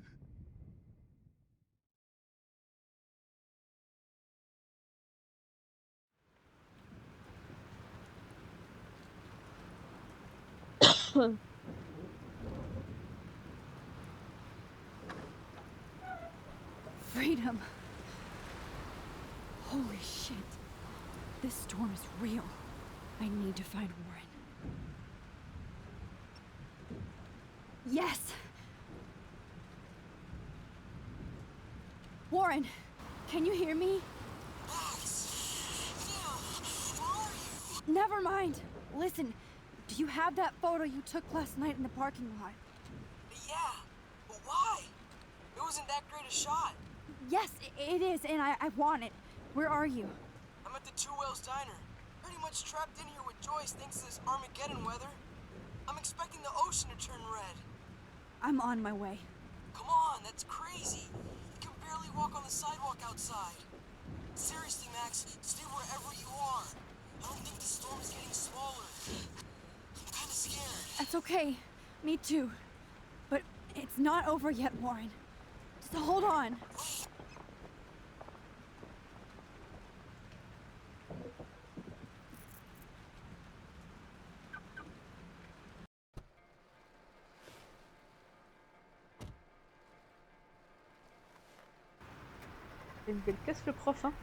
Freedom. Holy shit. This storm is real. I need to find Warren. Yes! Warren, can you hear me? Never mind. Listen, do you have that photo you took last night in the parking lot? Yeah, but why? It wasn't that great a shot. Yes, it is, and I want it. Where are you? I'm at the Two Whales Diner. Pretty much trapped in here with Joyce thanks to this Armageddon weather. I'm expecting the ocean to turn red. I'm on my way. Come on, that's crazy. You can barely walk on the sidewalk outside. Seriously, Max, stay wherever you are. I don't think the storm is getting smaller. I'm kind of scared. That's okay. Me too. But it's not over yet, Warren. Just hold on. C'est une belle casse le prof, hein.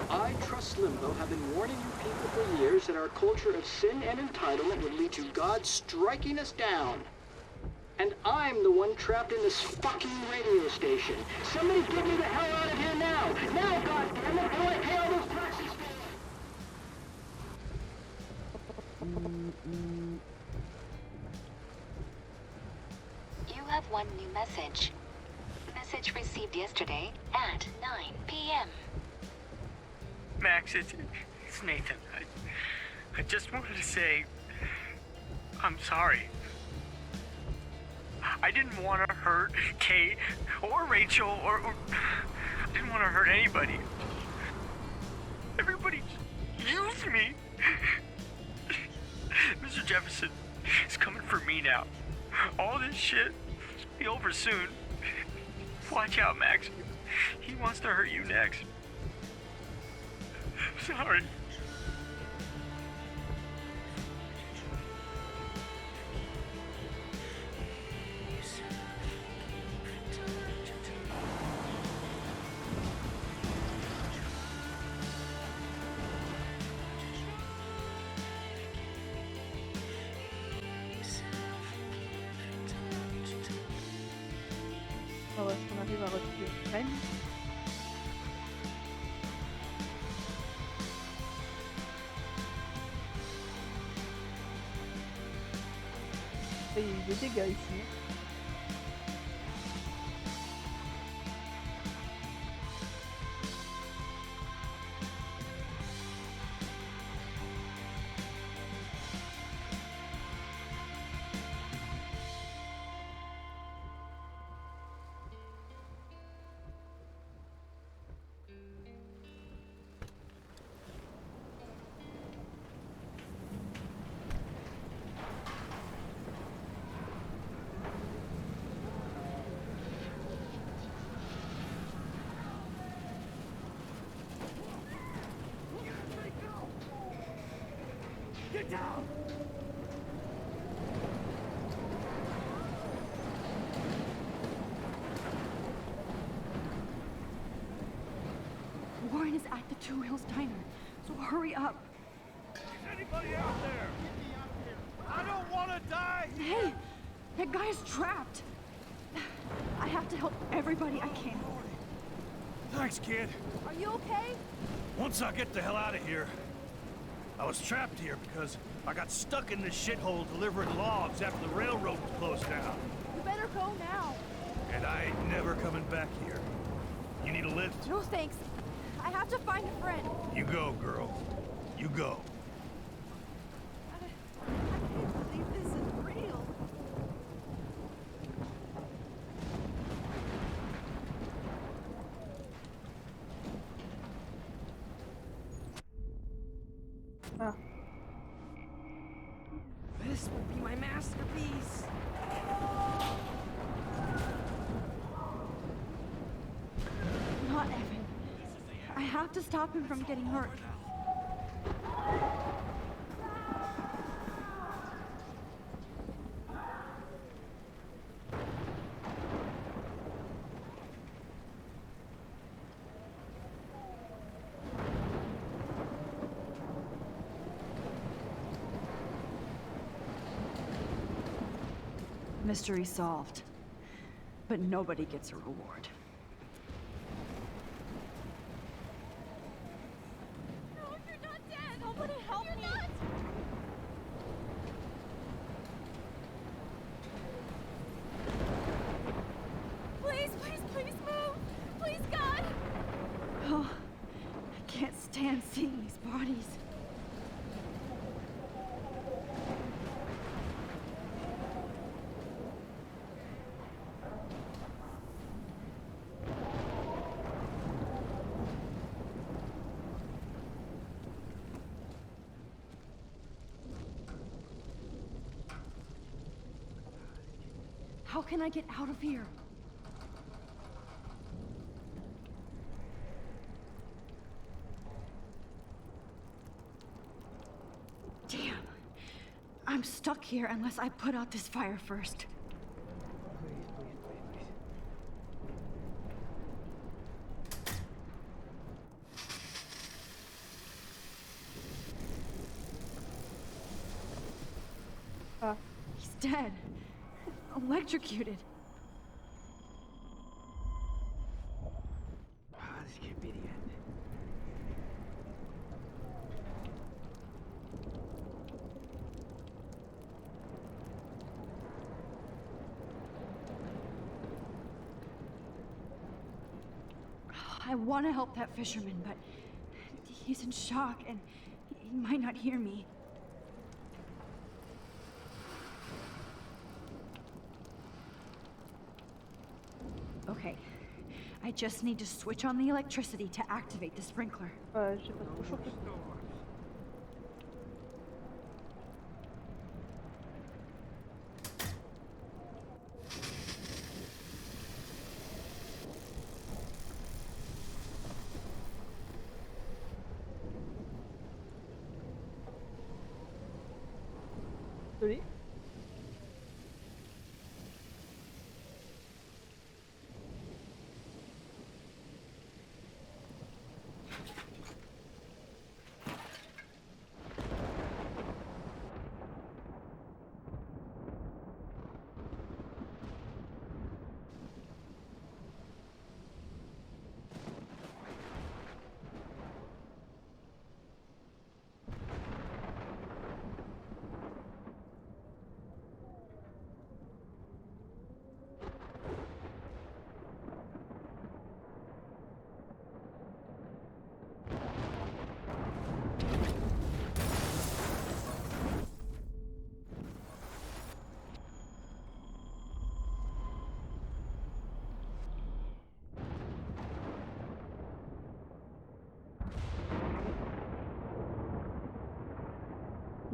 I, Trust Limbo, have been warning you people for years that our culture of sin and entitlement would lead to God striking us down. And I'm the one trapped in this fucking radio station. Somebody get me the hell out of here now! Now, goddammit, how do I pay all those taxes You have one new message. Message received yesterday at 9 p.m. Max, it's Nathan. I just wanted to say I'm sorry. I didn't want to hurt Kate or Rachel or I didn't want to hurt anybody. Everybody used me. Mr. Jefferson is coming for me now. All this shit will be over soon. Watch out, Max. He wants to hurt you next. Sorry. Alors, est-ce qu'on arrive à retrouver Fren? Il y a eu des dégâts ici. Get down! Warren is at the Two Whales Diner, so hurry up. Is anybody out there? I don't want to die here! Hey! That guy is trapped! I have to help everybody I can. Thanks, kid. Are you okay? Once I get the hell out of here. I was trapped here because I got stuck in this shithole delivering logs after the railroad was closed down. You better go now. And I ain't never coming back here. You need a lift? No thanks. I have to find a friend. You go, girl. You go. I can't believe have to stop him from getting hurt. Mystery solved. But nobody gets a reward. No, you're not dead! Somebody help me! Not. Please, please, please move! Please, God! Oh, I can't stand seeing these bodies. How can I get out of here? Damn. I'm stuck here unless I put out this fire first. He's dead. Electrocuted. This can't be the end. I want to help that fisherman, but he's in shock and he might not hear me. Okay, I just need to switch on the electricity to activate the sprinkler. J'ai pas trop chopé. Désolée.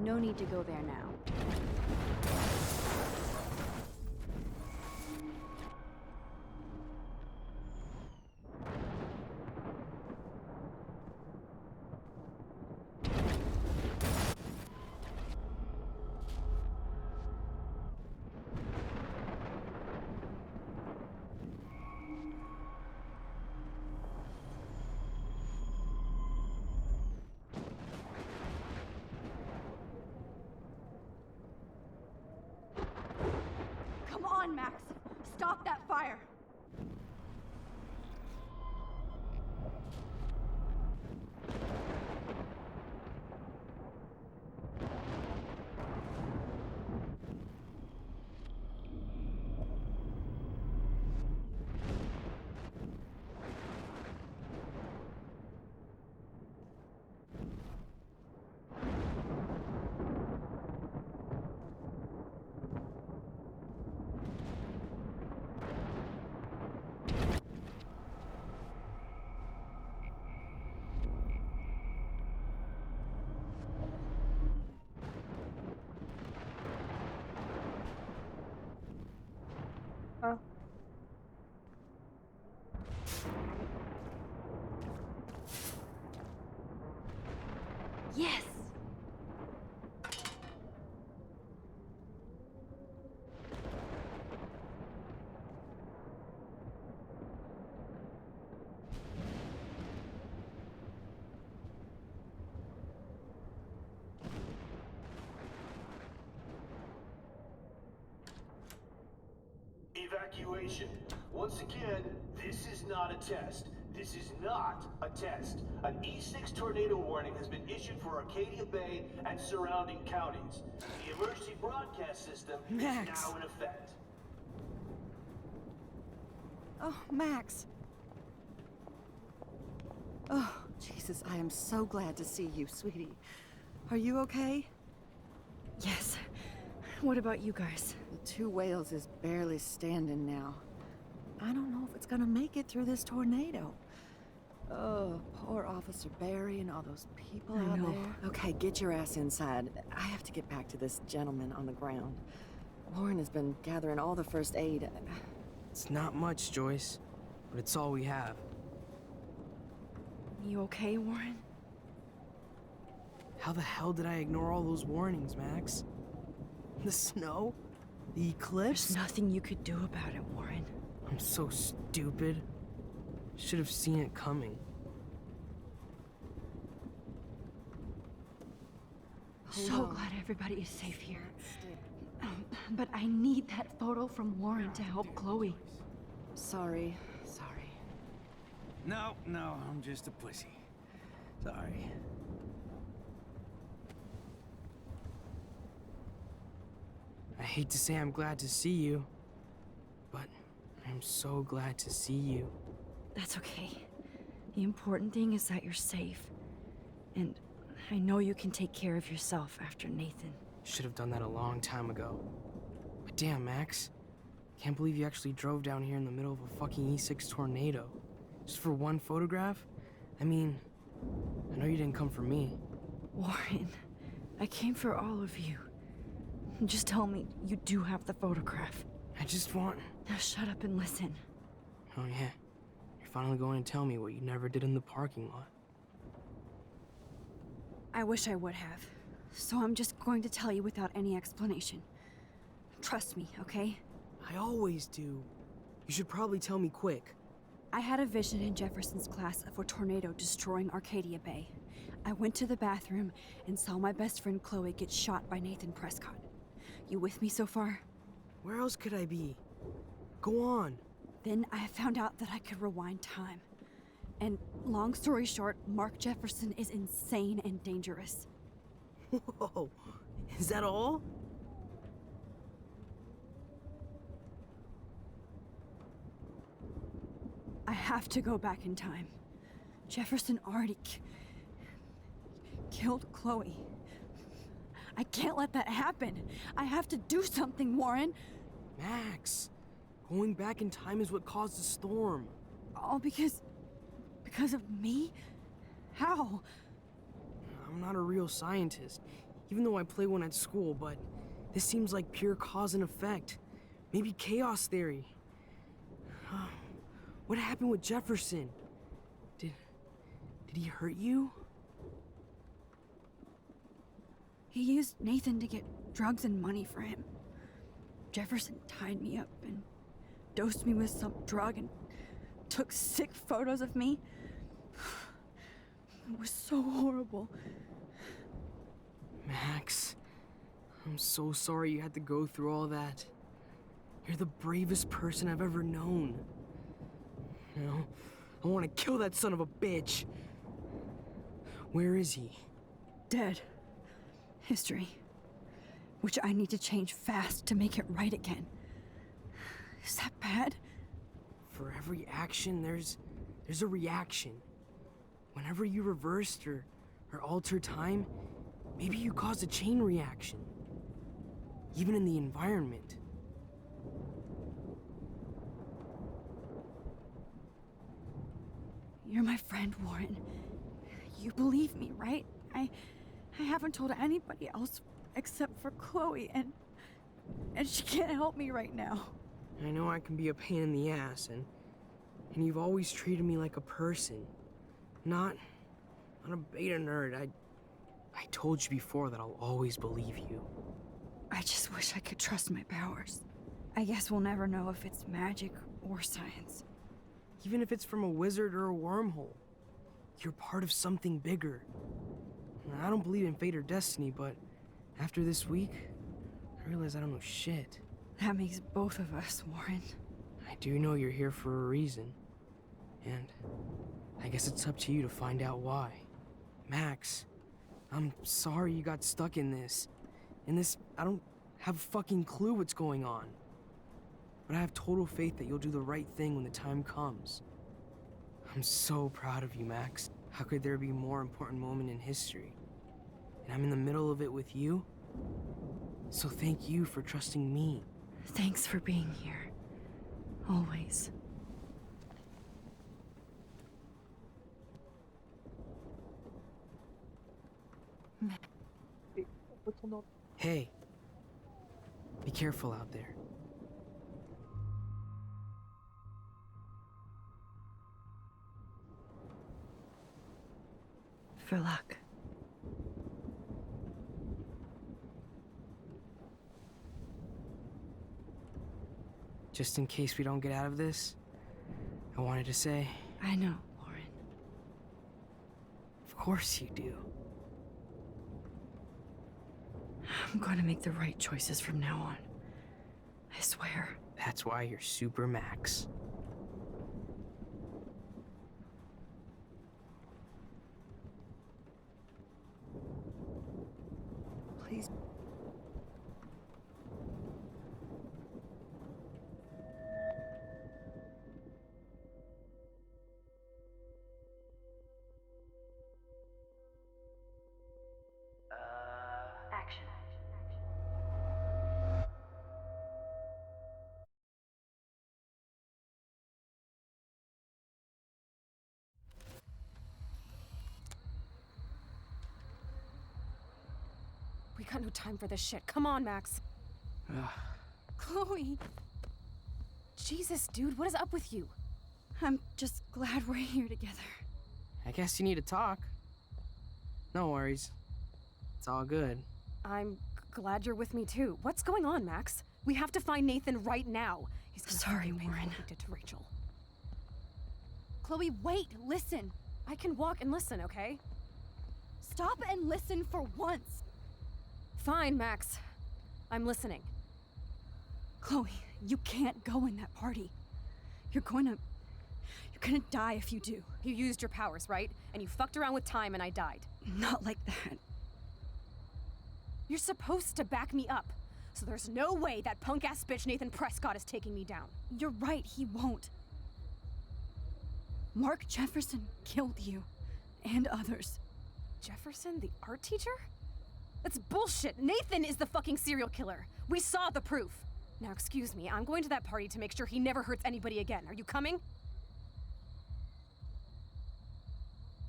No need to go there now. Come on, Max! Stop that fire! Yes! Evacuation. Once again, this is not a test. This is not a test. An E6 tornado warning has been issued for Arcadia Bay and surrounding counties. The emergency broadcast system Max. is now in effect. Oh, Max. Oh, Jesus, I am so glad to see you, sweetie. Are you okay? Yes. What about you guys? The Two Whales is barely standing now. I don't know if it's gonna make it through this tornado. Oh, poor Officer Barry and all those people I out know. there. Okay, get your ass inside. I have to get back to this gentleman on the ground. Warren has been gathering all the first aid. It's not much, Joyce, but it's all we have. You okay, Warren? How the hell did I ignore all those warnings, Max? The snow? The eclipse? There's nothing you could do about it, Warren. I'm so stupid. Should have seen it coming. So glad everybody is safe here. But I need that photo from Warren to help Chloe. Sorry. No, I'm just a pussy. Sorry. I hate to say I'm glad to see you, but I'm so glad to see you. That's okay. The important thing is that you're safe. And I know you can take care of yourself after Nathan. Should have done that a long time ago. But damn, Max. Can't believe you actually drove down here in the middle of a fucking E6 tornado. Just for one photograph? I mean, I know you didn't come for me. Warren, I came for all of you. Just tell me you do have the photograph. I just want... Now shut up and listen. Oh yeah, you're finally going to tell me what you never did in the parking lot. I wish I would have. So I'm just going to tell you without any explanation. Trust me, okay? I always do. You should probably tell me quick. I had a vision in Jefferson's class of a tornado destroying Arcadia Bay. I went to the bathroom and saw my best friend Chloe get shot by Nathan Prescott. You with me so far? Where else could I be? Go on. Then I found out that I could rewind time. And long story short, Mark Jefferson is insane and dangerous. Whoa, is that all? I have to go back in time. Jefferson already killed Chloe. I can't let that happen. I have to do something, Warren. Max, going back in time is what caused the storm. All because of me? How? I'm not a real scientist, even though I play one at school, but this seems like pure cause and effect. Maybe chaos theory. What happened with Jefferson? Did he hurt you? He used Nathan to get drugs and money for him. Jefferson tied me up and dosed me with some drug and took sick photos of me. It was so horrible. Max, I'm so sorry you had to go through all that. You're the bravest person I've ever known. You know, I want to kill that son of a bitch. Where is he? Dead. History. Which I need to change fast to make it right again. Is that bad? For every action, there's a reaction. Whenever you reversed or altered time, maybe you caused a chain reaction. Even in the environment. You're my friend, Warren. You believe me, right? I haven't told anybody else except for Chloe, and she can't help me right now. I know I can be a pain in the ass, and you've always treated me like a person. Not a beta nerd. I told you before that I'll always believe you. I just wish I could trust my powers. I guess we'll never know if it's magic or science. Even if it's from a wizard or a wormhole. You're part of something bigger. I don't believe in fate or destiny, but after this week, I realize I don't know shit. That makes both of us, Warren. I do know you're here for a reason. And I guess it's up to you to find out why. Max, I'm sorry you got stuck in this. I don't have a fucking clue what's going on. But I have total faith that you'll do the right thing when the time comes. I'm so proud of you, Max. How could there be a more important moment in history? And I'm in the middle of it with you? So thank you for trusting me. Thanks for being here. Always. Hey, be careful out there. For luck. Just in case we don't get out of this, I wanted to say... I know, Warren. Of course you do. I'm going to make the right choices from now on. I swear. That's why you're Super Max. Please. Action. We got no time for this shit. Come on, Max. Chloe. Jesus, dude, what is up with you? I'm just glad we're here together. I guess you need to talk. No worries. It's all good. I'm glad you're with me too. What's going on, Max? We have to find Nathan right now. He's gonna Sorry, fucking pay for Warren. what he did to Rachel. Chloe, wait, listen. I can walk and listen, okay? Stop and listen for once. Fine, Max. I'm listening. Chloe, you can't go in that party. You're gonna die if you do. You used your powers, right? And you fucked around with time and I died. Not like that. You're supposed to back me up. So there's no way that punk-ass bitch Nathan Prescott is taking me down. You're right, he won't. Mark Jefferson killed you. And others. Jefferson, the art teacher? That's bullshit. Nathan is the fucking serial killer. We saw the proof. Now, excuse me, I'm going to that party to make sure he never hurts anybody again. Are you coming?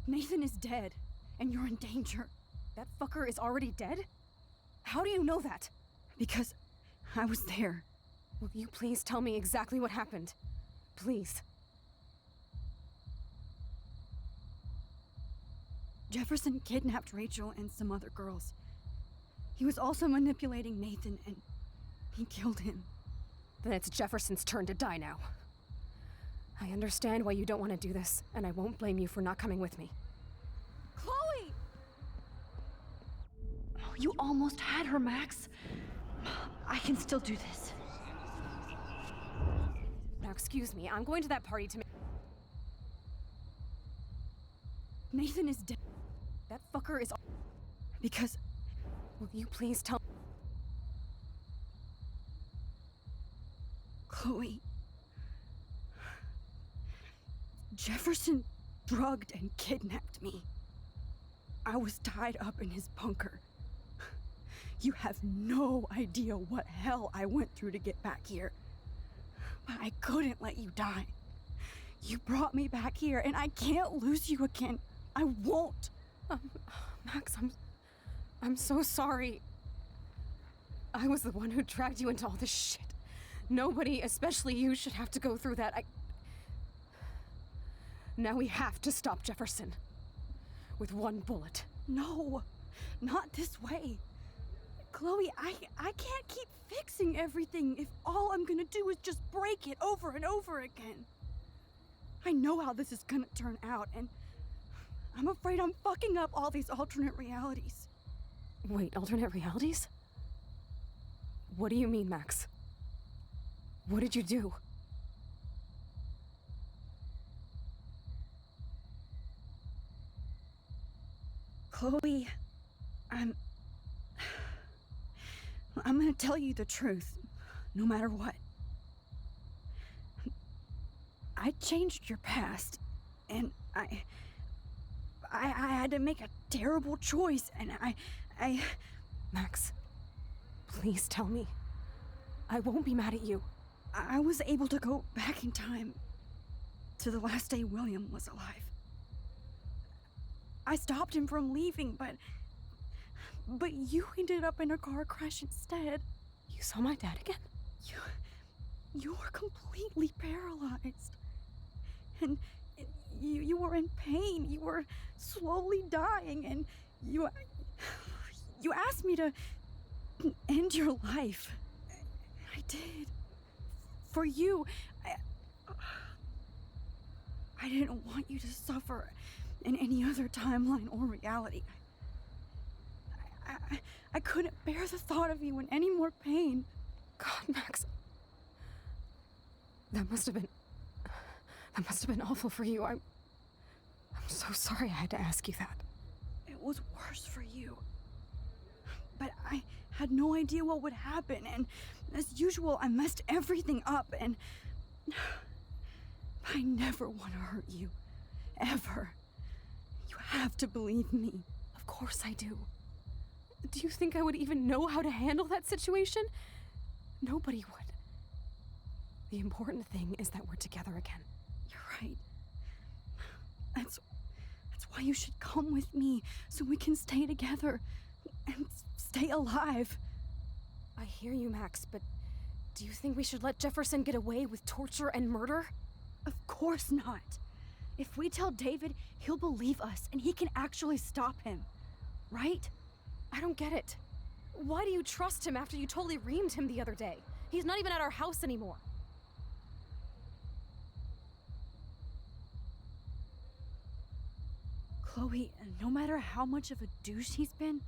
Nathan is dead, and you're in danger. That fucker is already dead? How do you know that? Because I was there. Will you please tell me exactly what happened? Please. Jefferson kidnapped Rachel and some other girls. He was also manipulating Nathan, and he killed him. Then it's Jefferson's turn to die now. I understand why you don't want to do this, and I won't blame you for not coming with me. Chloe! Oh, you almost had her, Max. I can still do this. Now, excuse me, I'm going to that party to make... Nathan is dead. That fucker is... Because... Will you please tell... Chloe... Jefferson drugged and kidnapped me. I was tied up in his bunker. You have no idea what hell I went through to get back here. But I couldn't let you die. You brought me back here, and I can't lose you again. I won't. Max, I'm so sorry. I was the one who dragged you into all this shit. Nobody, especially you, should have to go through that. Now we have to stop Jefferson. With one bullet. No. Not this way. Chloe, I can't keep fixing everything if all I'm gonna do is just break it over and over again. I know how this is gonna turn out, and I'm afraid I'm fucking up all these alternate realities. Wait, alternate realities? What do you mean, Max? What did you do? Chloe, I'm gonna tell you the truth, no matter what. I changed your past, and I had to make a terrible choice, and I... Max, please tell me. I won't be mad at you. I was able to go back in time to the last day William was alive. I stopped him from leaving, but you ended up in a car crash instead. You saw my dad again? You were completely paralyzed. And you were in pain. You were slowly dying, and you asked me to end your life. I did. For you. I didn't want you to suffer in any other timeline or reality. I couldn't bear the thought of you in any more pain. God, Max. That must have been awful for you. I'm so sorry I had to ask you that. It was worse for you. But I had no idea what would happen, and as usual, I messed everything up, and I never want to hurt you. Ever. You have to believe me. Of course I do. Do you think I would even know how to handle that situation? Nobody would. The important thing is that we're together again. You're right. That's why you should come with me, so we can stay together and stay alive. I hear you, Max, but do you think we should let Jefferson get away with torture and murder? Of course not. If we tell David, he'll believe us, and he can actually stop him. Right? I don't get it. Why do you trust him after you totally reamed him the other day? He's not even at our house anymore. Chloe, no matter how much of a douche he's been,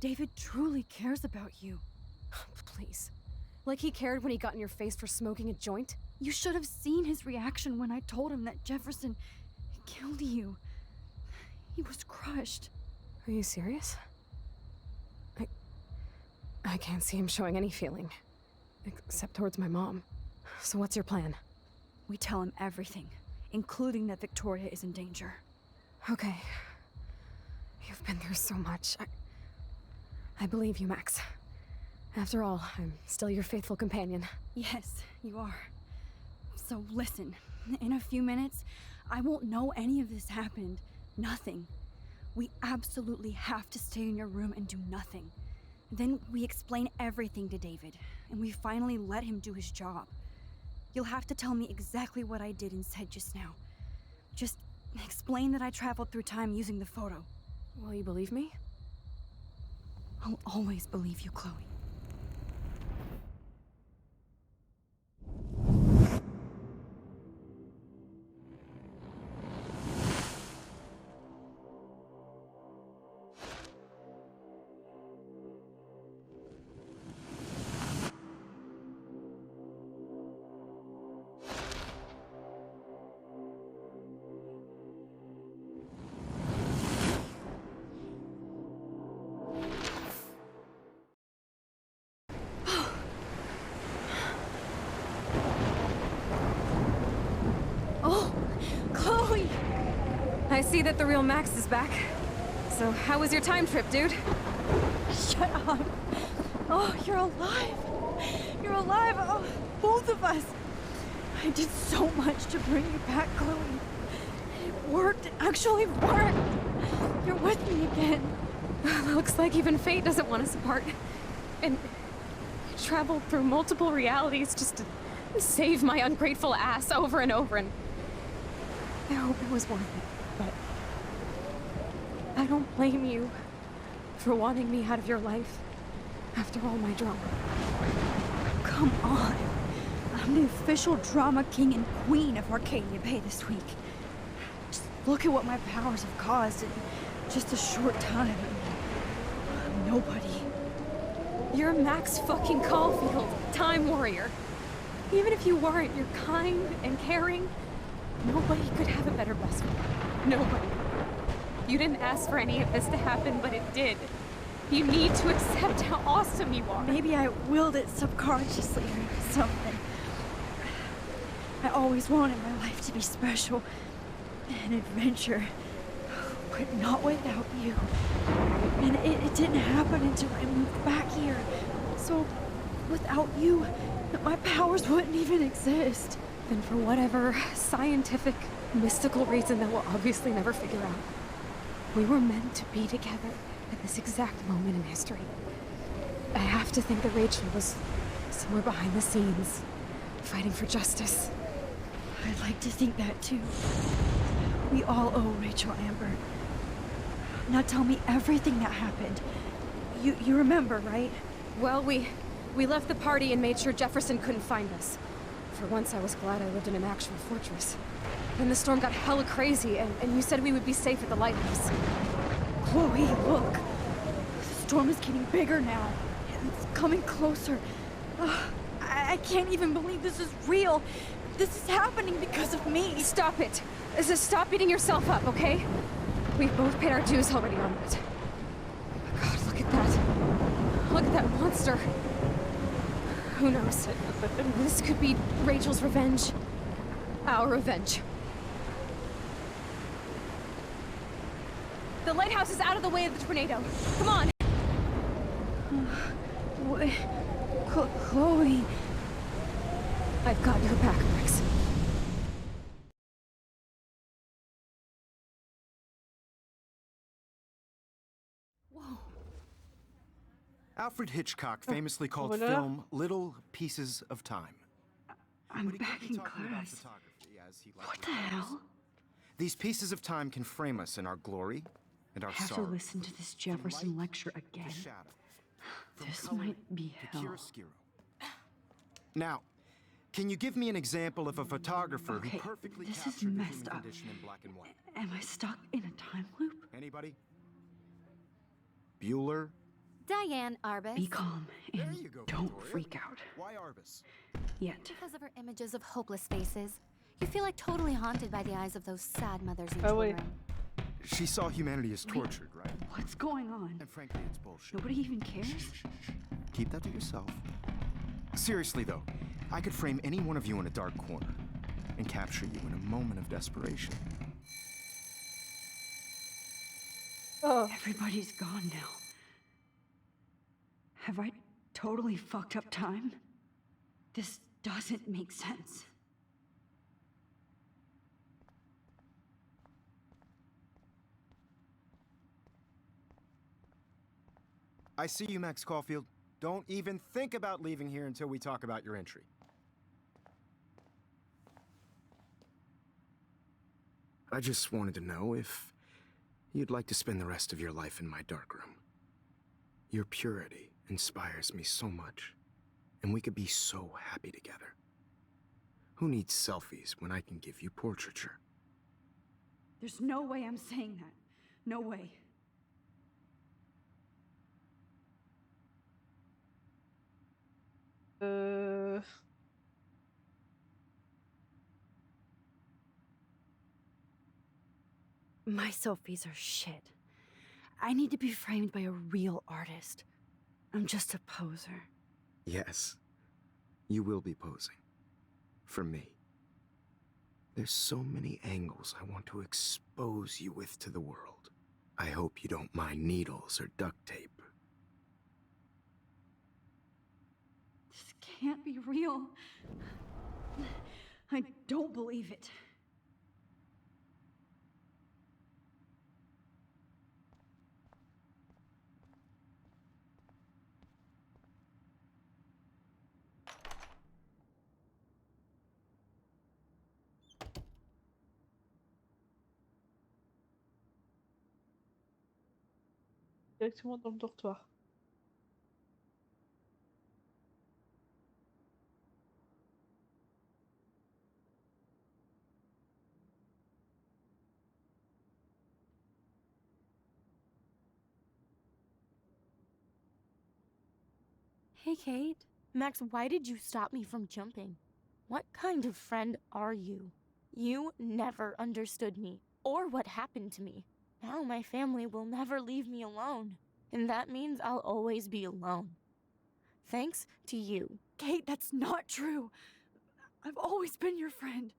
David truly cares about you. Please. Like he cared when he got in your face for smoking a joint? You should have seen his reaction when I told him that Jefferson killed you. He was crushed. Are you serious? I can't see him showing any feeling. Except towards my mom. So what's your plan? We tell him everything, including that Victoria is in danger. Okay. You've been through so much. I believe you, Max. After all, I'm still your faithful companion. Yes, you are. So listen, in a few minutes, I won't know any of this happened. Nothing. We absolutely have to stay in your room and do nothing. Then we explain everything to David, and we finally let him do his job. You'll have to tell me exactly what I did and said just now. Just explain that I traveled through time using the photo. Will you believe me? I'll always believe you, Chloe. I see that the real Max is back. So how was your time trip, dude? Shut up. Oh, you're alive. You're alive. Oh, both of us. I did so much to bring you back, Chloe. It worked. It actually worked. You're with me again. Looks like even fate doesn't want us apart. And you traveled through multiple realities just to save my ungrateful ass over and over, and I hope it was worth it. But I don't blame you for wanting me out of your life after all my drama. Come on. I'm the official drama king and queen of Arcadia Bay this week. Just look at what my powers have caused in just a short time. I'm nobody. You're Max fucking Caulfield, Time Warrior. Even if you weren't, you're kind and caring. Nobody could have a better best friend. Nobody. You didn't ask for any of this to happen, but it did. You need to accept how awesome you are. Maybe I willed it subconsciously or something. I always wanted my life to be special. An adventure. But not without you. And it didn't happen until I moved back here. So, without you, my powers wouldn't even exist. Then for whatever scientific, mystical reason that we'll obviously never figure out, we were meant to be together at this exact moment in history. I have to think that Rachel was somewhere behind the scenes, fighting for justice. I'd like to think that too. We all owe Rachel Amber. Now tell me everything that happened. You remember, right? Well, we left the party and made sure Jefferson couldn't find us. For once, I was glad I lived in an actual fortress. Then the storm got hella crazy, and you said we would be safe at the lighthouse. Chloe, look. The storm is getting bigger now. It's coming closer. I can't even believe this is real. This is happening because of me. Stop it. Just stop beating yourself up, okay? We've both paid our dues already on that. God, look at that. Look at that monster. Who knows? This could be Rachel's revenge. Our revenge. The lighthouse is out of the way of the tornado. Come on! Chloe... I've got your back, Max. Alfred Hitchcock famously called film little pieces of time. I'm back in class. What the hell? These pieces of time can frame us in our glory and our I have sorrow. to listen to this Jefferson lecture again. This might be hell. Now, can you give me an example of a photographer who perfectly this is captured the messed human up. condition in black and white? Am I stuck in a time loop? Anybody? Bueller? Diane Arbus. Be calm and don't freak out. Why Arbus? Yet. Because of her images of hopeless faces. You feel like totally haunted by the eyes of those sad mothers and Oh, wait. children. She saw humanity as tortured, right? What's going on? And frankly, it's bullshit. Nobody even cares? Keep that to yourself. Seriously, though, I could frame any one of you in a dark corner and capture you in a moment of desperation. Oh. Everybody's gone now. Have I totally fucked up time? This doesn't make sense. I see you, Max Caulfield. Don't even think about leaving here until we talk about your entry. I just wanted to know if you'd like to spend the rest of your life in my darkroom. Your purity inspires me so much, and we could be so happy together. Who needs selfies when I can give you portraiture? There's no way I'm saying that. No way. My selfies are shit. I need to be framed by a real artist. I'm just a poser. Yes, you will be posing. For me. There's so many angles I want to expose you with to the world. I hope you don't mind needles or duct tape. This can't be real. I don't believe it. directement dans le dortoir. Hey, Kate. Max, why did you stop me from jumping? What kind of friend are you? You never understood me or what happened to me. Now my family will never leave me alone, and that means I'll always be alone. Thanks to you. Kate, that's not true. I've always been your friend.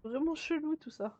Vraiment chelou tout ça.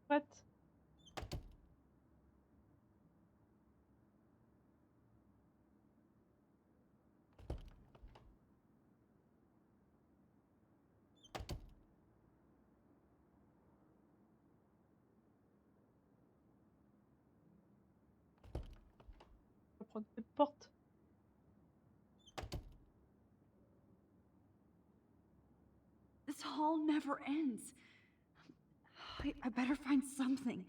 What? On va prendre cette porte. This hall never ends. I better find something.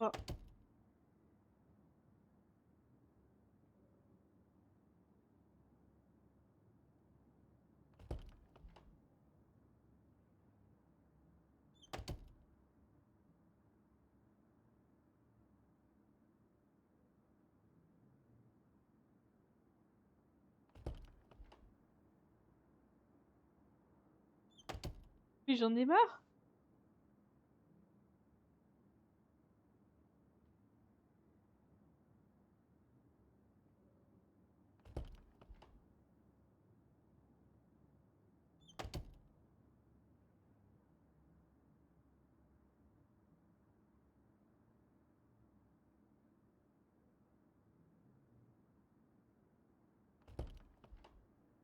Oh. Puis j'en ai marre.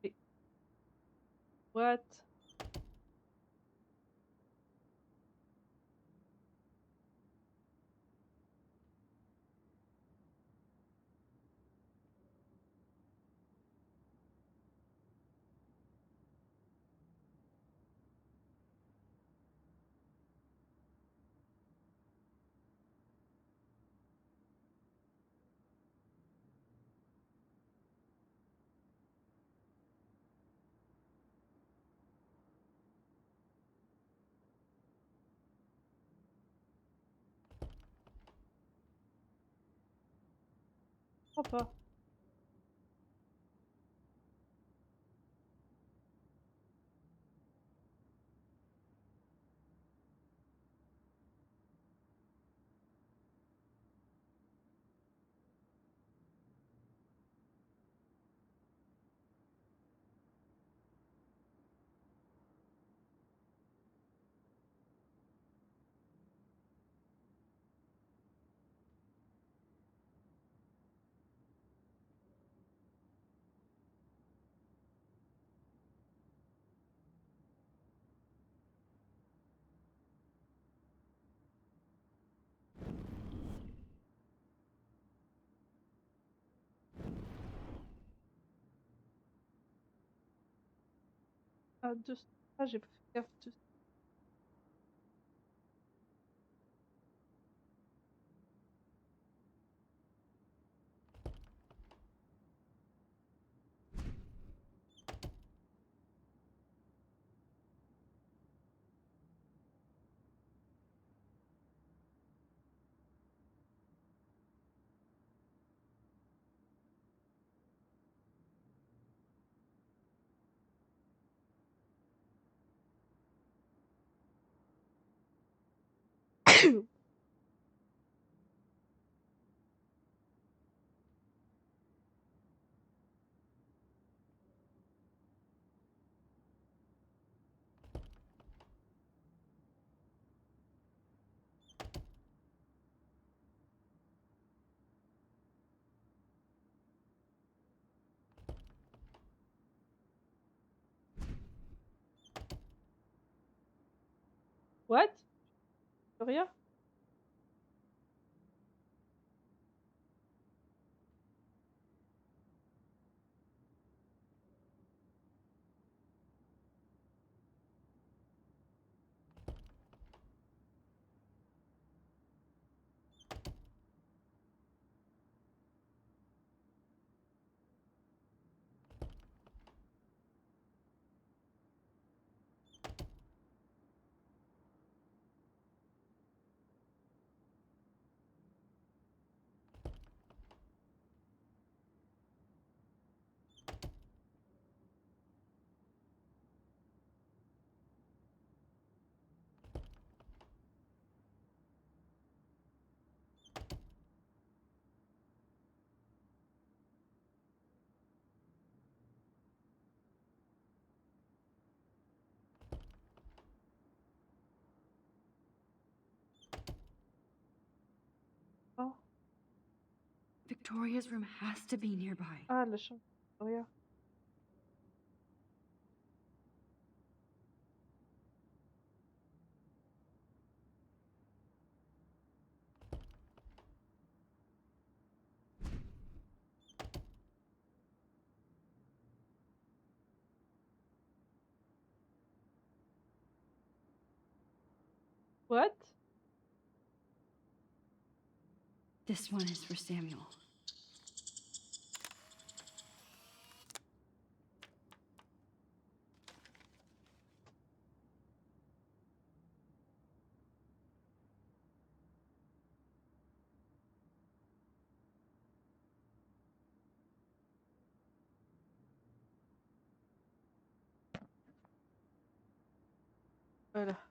Et... What? Je crois pas. Ah, ah, j'ai pas fait gaffe. What? Rien? Oh. Victoria's room has to be nearby. Ah, la chambre. Rien. What? This one is for Samuel. Voilà.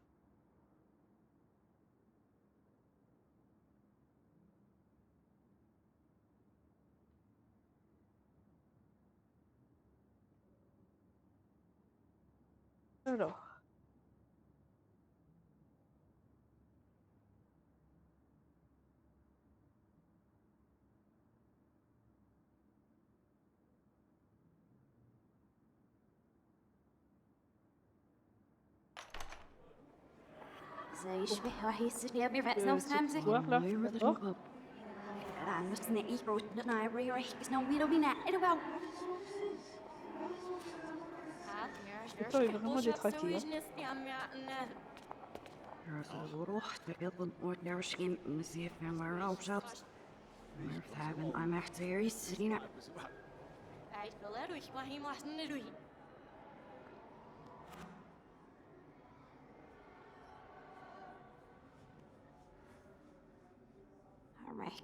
Alors. زي يشبه واحد يستني أبي رأس نوم سام زي Voir là, d'accord. أنا نسني إيبرو نتنا ريوري كسنو ويلو بينا إدو Le temps est vraiment détraqué.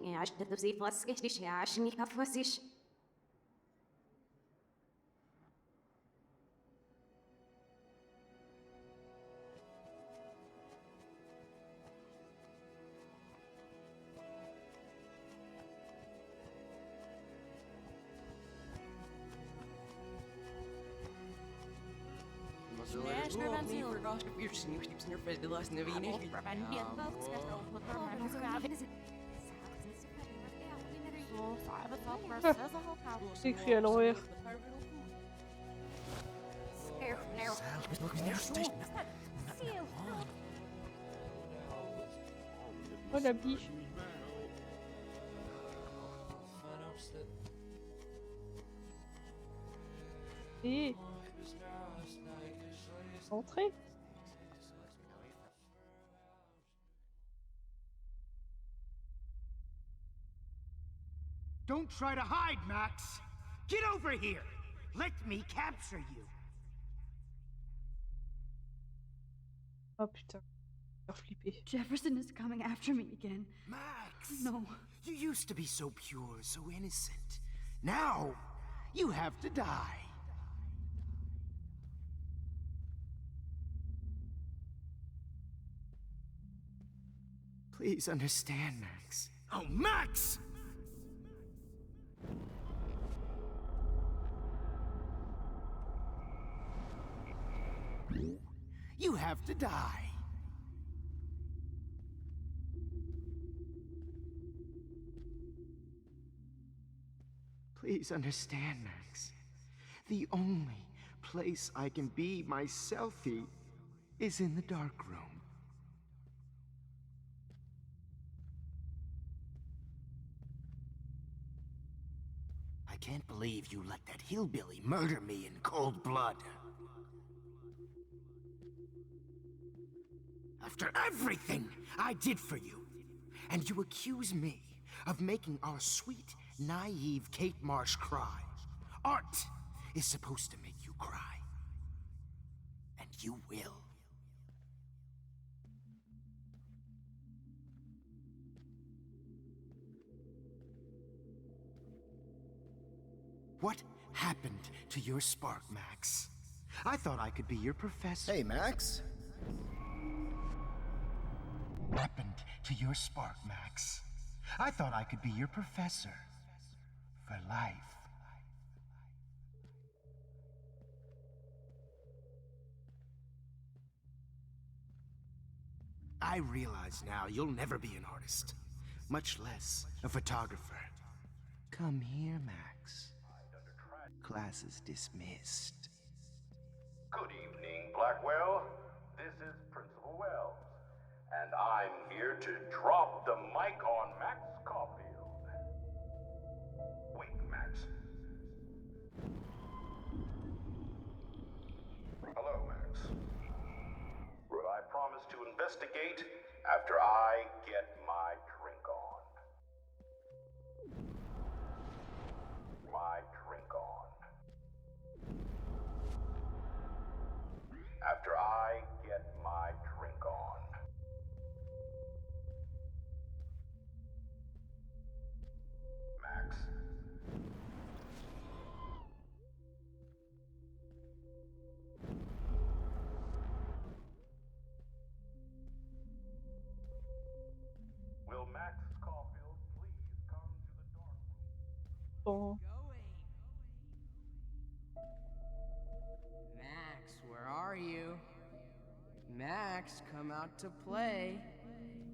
يعني عشان تدوسي فاسكش عشان يكفوسيش C'est écrit à l'envers. Oh la biche. Et Entrez. Don't try to hide, Max! Get over here! Let me capture you! Oh putain, j'ai flippé. Jefferson is coming after me again. Max! No. You used to be so pure, so innocent. Now, you have to die. Please understand, Max. Oh, Max! You have to die. Please understand, Max. The only place I can be myselfie is in the dark room. I can't believe you let that hillbilly murder me in cold blood. After everything I did for you, and you accuse me of making our sweet, naive Kate Marsh cry. Art is supposed to make you cry. And you will. What happened to your spark, Max? I thought I could be your professor. Hey, Max. What happened to your spark, Max? I thought I could be your professor. For life. I realize now you'll never be an artist, much less a photographer. Come here, Max. Class is dismissed. Good evening, Blackwell. This is Principal Wells, and I'm here to drop the mic on Max Caulfield. Wait, Max. Hello, Max. I promise to investigate after I get my drink on. My drink on. After I get my drink on. Max. Will Max Caulfield please come to the dark room? Bon. Max, where are you? Max, come out to play.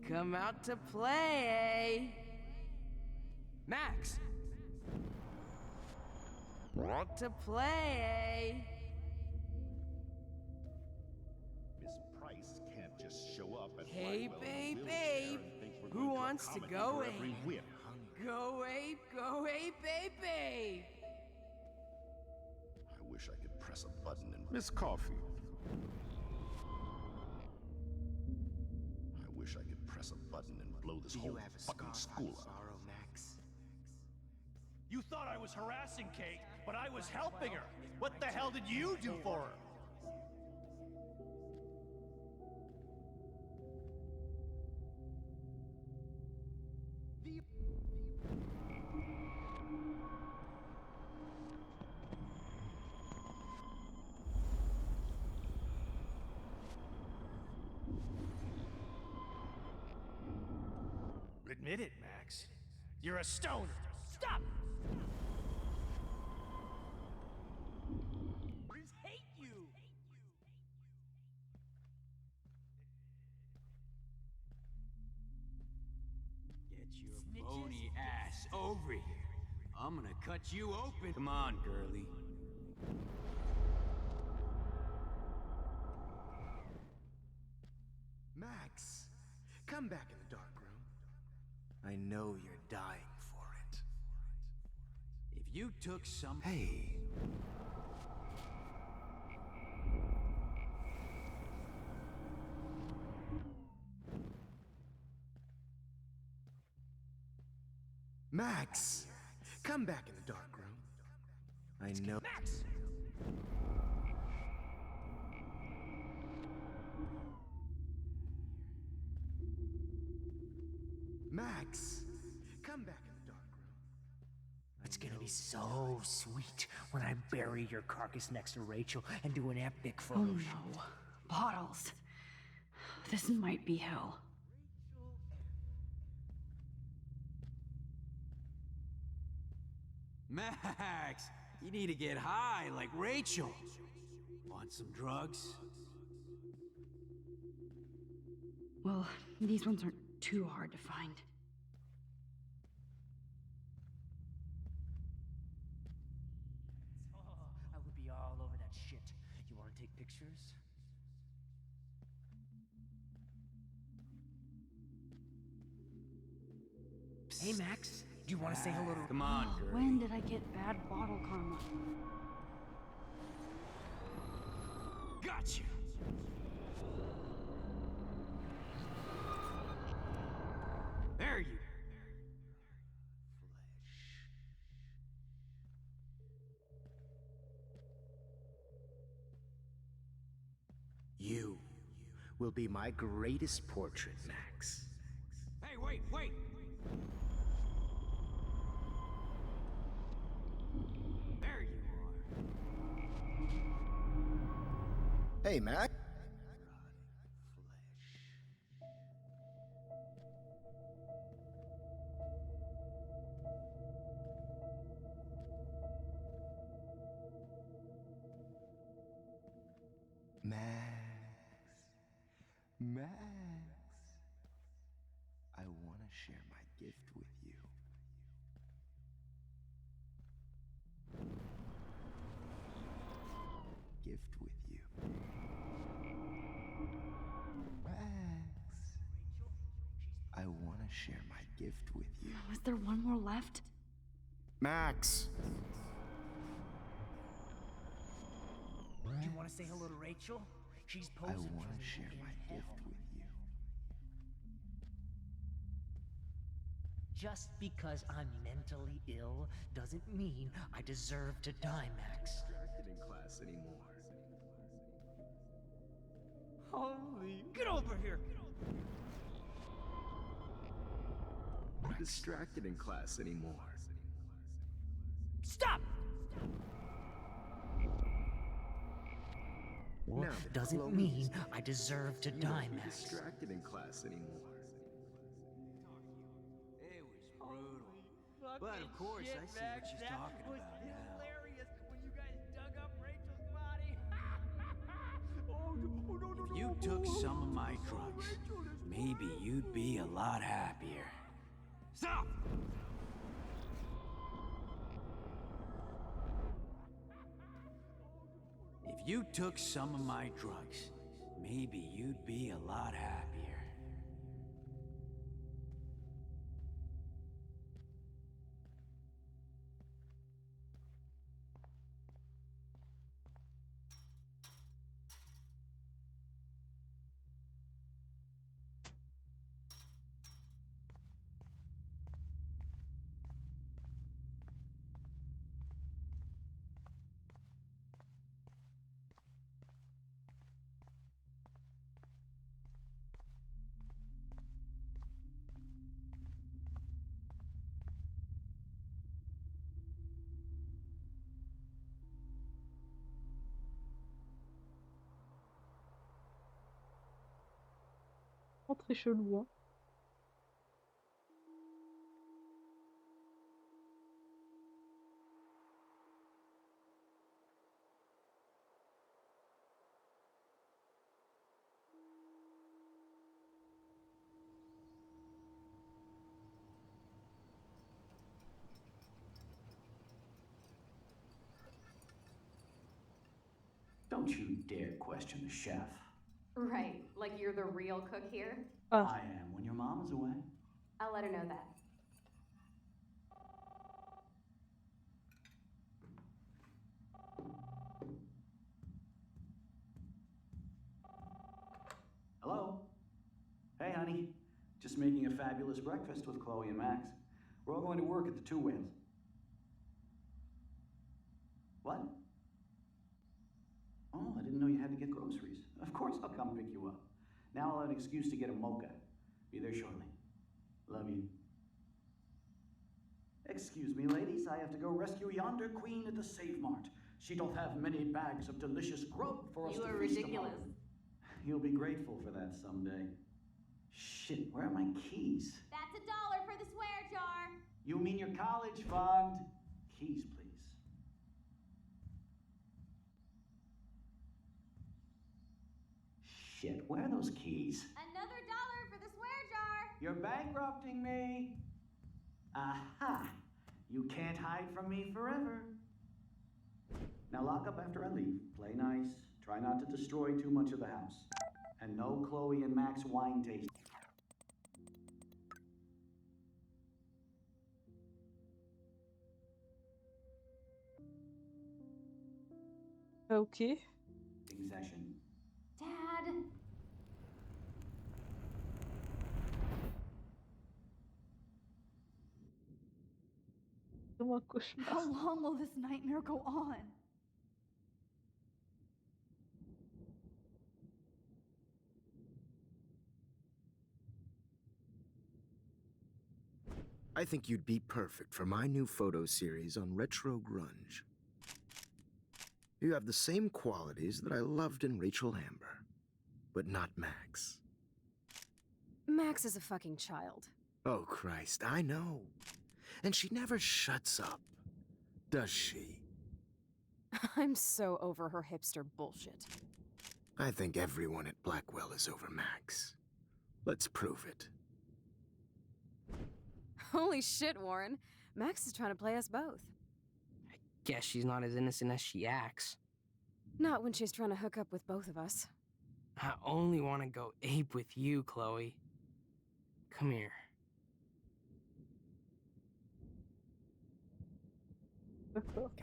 Come out to play, eh? Max! Want to play, eh? Miss Price can't just show up at Hey, Blackwell's babe, wheelchair babe. and think we're Who going to wants to accommodate go her ape? every whim. Go ape, babe, babe. I wish I could press a button and Miss Caulfield. I wish I could press a button and blow this Do whole you have a fucking scar school for up. sorrow, Max? You thought I was harassing Kate, but I was helping her. What the hell did you do for her? Admit it, Max. You're a stoner. Stop! I hate you! Get your bony ass over here. I'm gonna cut you open. Come on, girlie. Max, come back in the dark room. I know you're dying for it. If you took some... Hey. Max, come back in the dark room. I know. Max! Max, come back in the dark room. It's gonna be so sweet when I bury your carcass next to Rachel and do an epic photo Oh shoot. no. Bottles. This might be hell. Max, you need to get high like Rachel. Want some drugs? Well, these ones aren't too hard to find. Oh, I would be all over that shit. You wanna take pictures? Hey, Max, do you want to say hello to... Come on, girl. When did I get bad bottle karma? Gotcha! There you You will be my greatest portrait, Max. Hey, wait, wait! There you are. Hey, Max. Max. Max. I want to share my gift with you. Gift with you. Max. I want to share my gift with you. Was there one more left? Max. Do you want to say hello to Rachel? She's I posing want for to me share in my hell. gift with you. Just because I'm mentally ill doesn't mean I deserve to die, Max. Distracted in class anymore. Holy... Get over here! Distracted in class anymore. Stop! Well, Now that doesn't Chloe mean is I deserve to You die, won't be Max. distracted in class anymore. It was brutal. But of course, I see what she's talking about now. Hilarious when you guys dug up Rachel's body. If you took some of my drugs, maybe you'd be a lot happier. Stop! If you took some of my drugs, maybe you'd be a lot happier. Oh, très chelou, hein. Don't you dare question the chef. Right, like you're the real cook here? I am when your mom is away. I'll let her know that. Hello? Hey, honey. Just making a fabulous breakfast with Chloe and Max. We're all going to work at the Two Whales. What? Oh, I didn't know you had to get groceries. Of course I'll come pick you up. Now I'll have an excuse to get a mocha. Be there shortly. Love you. Excuse me, ladies, I have to go rescue yonder queen at the Save Mart. She doth have many bags of delicious grub for us You to are feast ridiculous. upon. You'll be grateful for that someday. Shit, where are my keys? That's $1 for the swear jar. You mean your college fund? Keys, please. Shit, where are those keys? Another $1 for the swear jar. You're bankrupting me. Aha! You can't hide from me forever. Now lock up after I leave. Play nice. Try not to destroy too much of the house. And no Chloe and Max wine tasting. Ok. Session. Dad. Comme un cauchemar. How long will this nightmare go on? I think you'd be perfect for my new photo series on retro grunge. You have the same qualities that I loved in Rachel Amber, but not Max. Max is a fucking child. Oh, Christ, I know. And she never shuts up, does she? I'm so over her hipster bullshit. I think everyone at Blackwell is over Max. Let's prove it. Holy shit, Warren. Max is trying to play us both. Guess she's not as innocent as she acts. Not when she's trying to hook up with both of us. I only want to go ape with you, Chloe. Come here.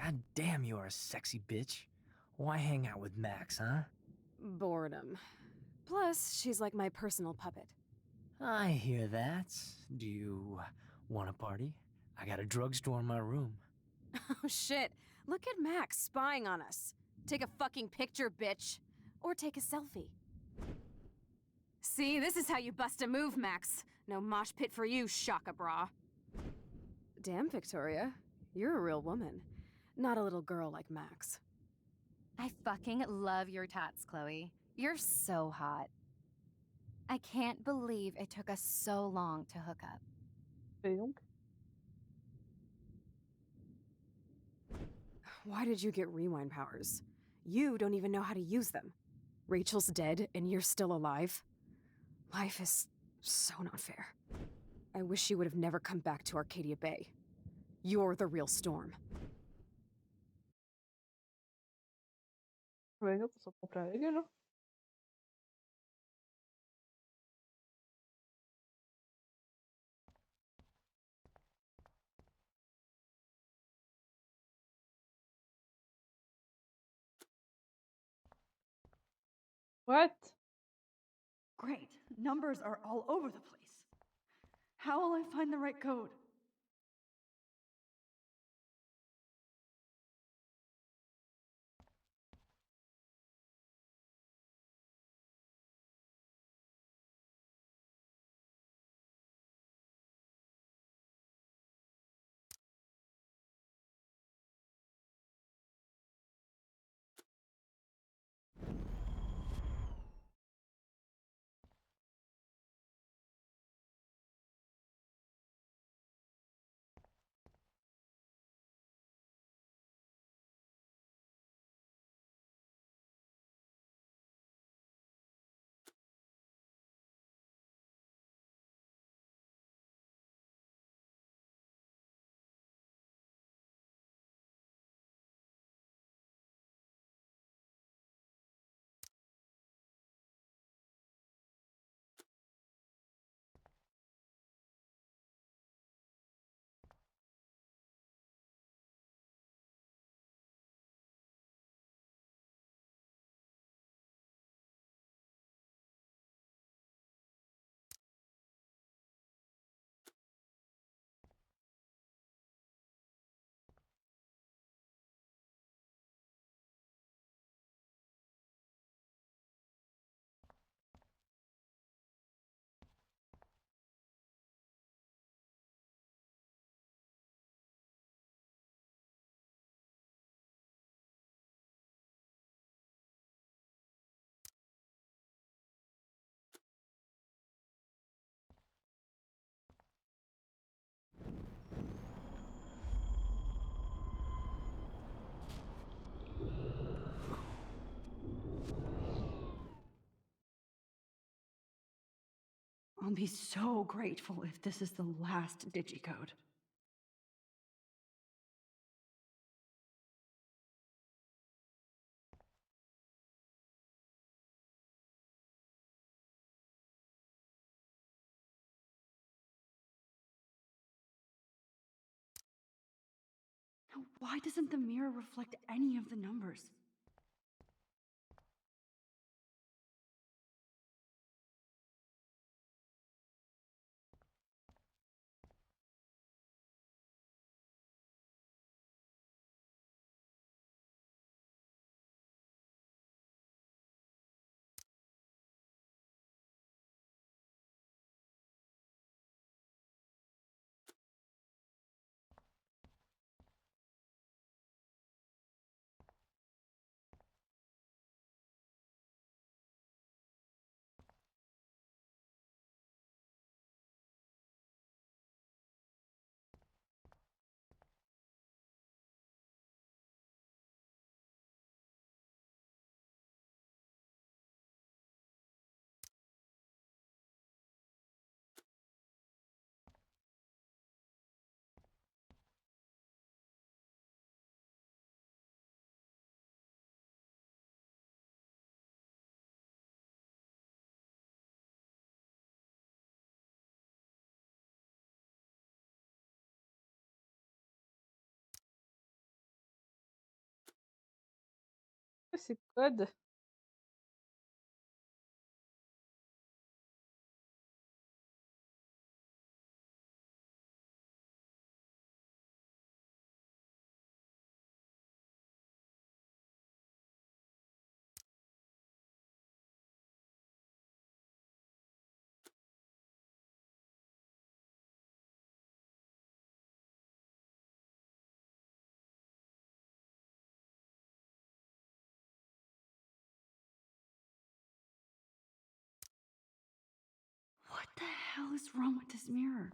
God damn, you are a sexy bitch. Why hang out with Max, huh? Boredom. Plus, she's like my personal puppet. I hear that. Do you want a party? I got a drugstore in my room. Oh shit. Look at Max spying on us. Take a fucking picture, bitch. Or take a selfie. See, this is how you bust a move, Max. No mosh pit for you, Shaka Bra. Damn, Victoria. You're a real woman. Not a little girl like Max. I fucking love your tats, Chloe. You're so hot. I can't believe it took us so long to hook up. Why did you get rewind powers? You don't even know how to use them. Rachel's dead and you're still alive. Life is so not fair. I wish you would have never come back to Arcadia Bay. You're the real Storm. Ouais, non, on s'en prend plein la gueule, hein. What? Great. Numbers are all over the place. How will I find the right code? I'll be so grateful if this is the last digicode. Now, why doesn't the mirror reflect any of the numbers? C'est code. What the hell is wrong with this mirror?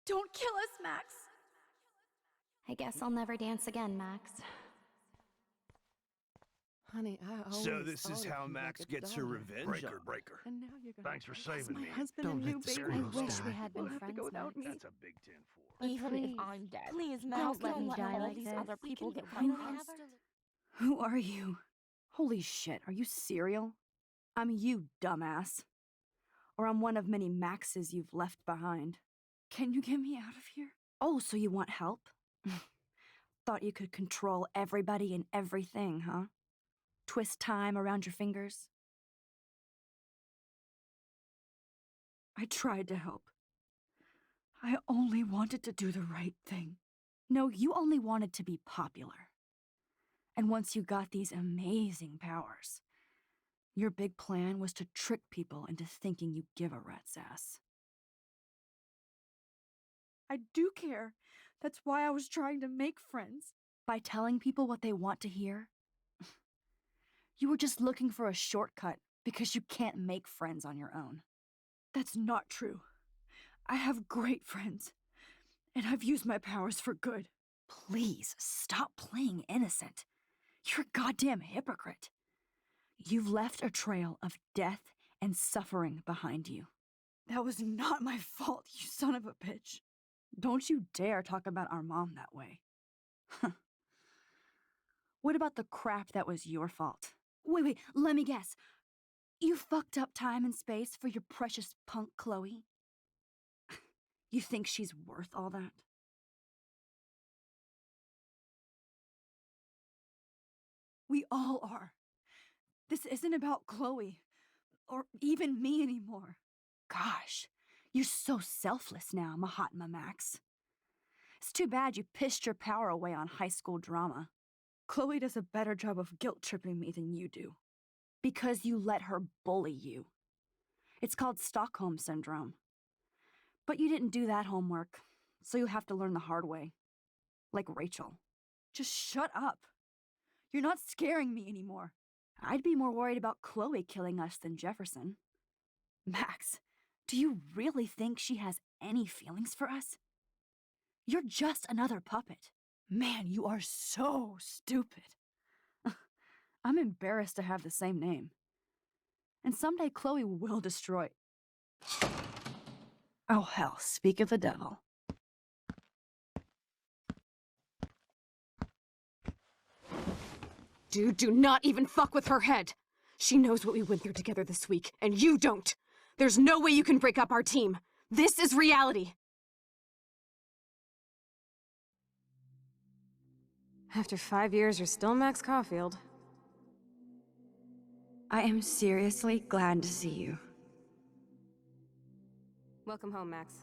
Don't kill us, Max! I guess I'll never dance again, Max. Honey, I always So this thought is of how you Max like a gets her daughter. revenge on me. Breaker. And now you're gonna Thanks for Yes, saving my me. husband Don't and let new the baby. squirrels I wish die. we had We'll been have to friends, go without Max. me. That's a big 10-4. Even if Please. I'm dead. Please, Max, Don't let me let die all like these this. other We people can get right on have us. Who are you? Holy shit, are you cereal? I'm you, dumbass. Or I'm one of many Maxes you've left behind. Can you get me out of here? Oh, so you want help? Thought you could control everybody and everything, huh? Twist time around your fingers? I tried to help. I only wanted to do the right thing. No, you only wanted to be popular. And once you got these amazing powers, your big plan was to trick people into thinking you give a rat's ass. I do care. That's why I was trying to make friends. By telling people what they want to hear? You were just looking for a shortcut because you can't make friends on your own. That's not true. I have great friends, and I've used my powers for good. Please, stop playing innocent. You're a goddamn hypocrite. You've left a trail of death and suffering behind you. That was not my fault, you son of a bitch. Don't you dare talk about our mom that way. What about the crap that was your fault? Wait, let me guess. You fucked up time and space for your precious punk Chloe? You think she's worth all that? We all are. This isn't about Chloe, or even me anymore. Gosh, you're so selfless now, Mahatma Max. It's too bad you pissed your power away on high school drama. Chloe does a better job of guilt-tripping me than you do. Because you let her bully you. It's called Stockholm Syndrome. But you didn't do that homework. So you'll have to learn the hard way. Like Rachel. Just shut up. You're not scaring me anymore. I'd be more worried about Chloe killing us than Jefferson. Max, do you really think she has any feelings for us? You're just another puppet. Man, you are so stupid. I'm embarrassed to have the same name. And someday Chloe will destroy. Oh hell, speak of the devil. Dude, do not even fuck with her head. She knows what we went through together this week, and you don't. There's no way you can break up our team. This is reality. After 5 years, you're still Max Caulfield. I am seriously glad to see you. Welcome home, Max.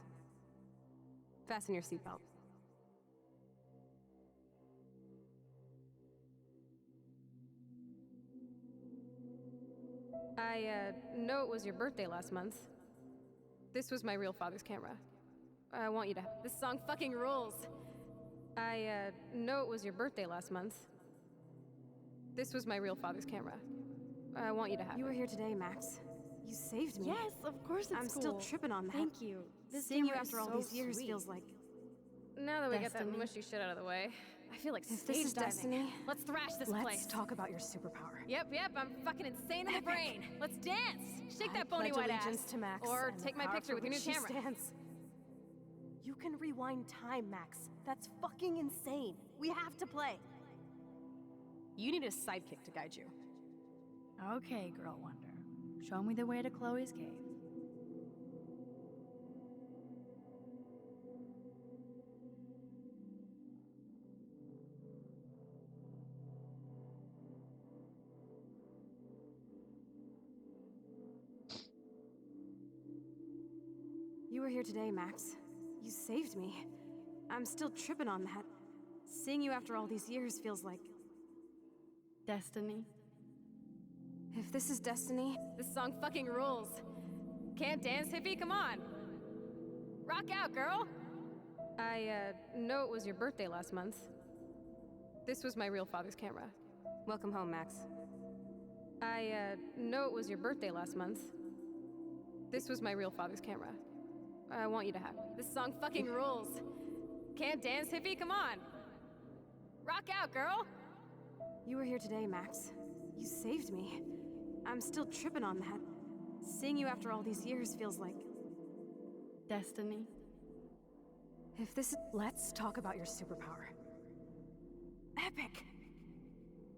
Fasten your seatbelt. I know it was your birthday last month. This was my real father's camera. I want you to. This song fucking rules. I know it was your birthday last month. This was my real father's camera. I want you to have it. You were here today, Max. You saved me. Yes, of course it's I'm still tripping on that. Thank you. This Seeing you camera is after all so these years sweet. feels like Now that we got that Destiny. mushy shit out of the way, I feel like If stage this is diving. destiny, Let's thrash this let's place. talk about your superpower. Yep, I'm fucking insane in the brain. Let's dance. Shake that I bony pledge white ass. allegiance to Max Or and the take my power picture for with your new which she camera. stands. You can rewind time, Max. That's fucking insane. We have to play. You need a sidekick to guide you. Okay, Girl Wonder. Show me the way to Chloe's cave. You were here today, Max. You saved me. I'm still tripping on that. Seeing you after all these years feels like Destiny. if this is destiny, This song fucking rules. Can't dance, hippie? Come on. Rock out, girl. I know it was your birthday last month. This was my real father's camera. welcome home, Max. I know it was your birthday last month. This was my real father's camera. I want you to have it. This song fucking rules. Can't dance, hippie? Come on. Rock out, girl. You were here today, Max. You saved me. I'm still tripping on that. Seeing you after all these years feels like Destiny. if this is. Let's talk about your superpower. Epic!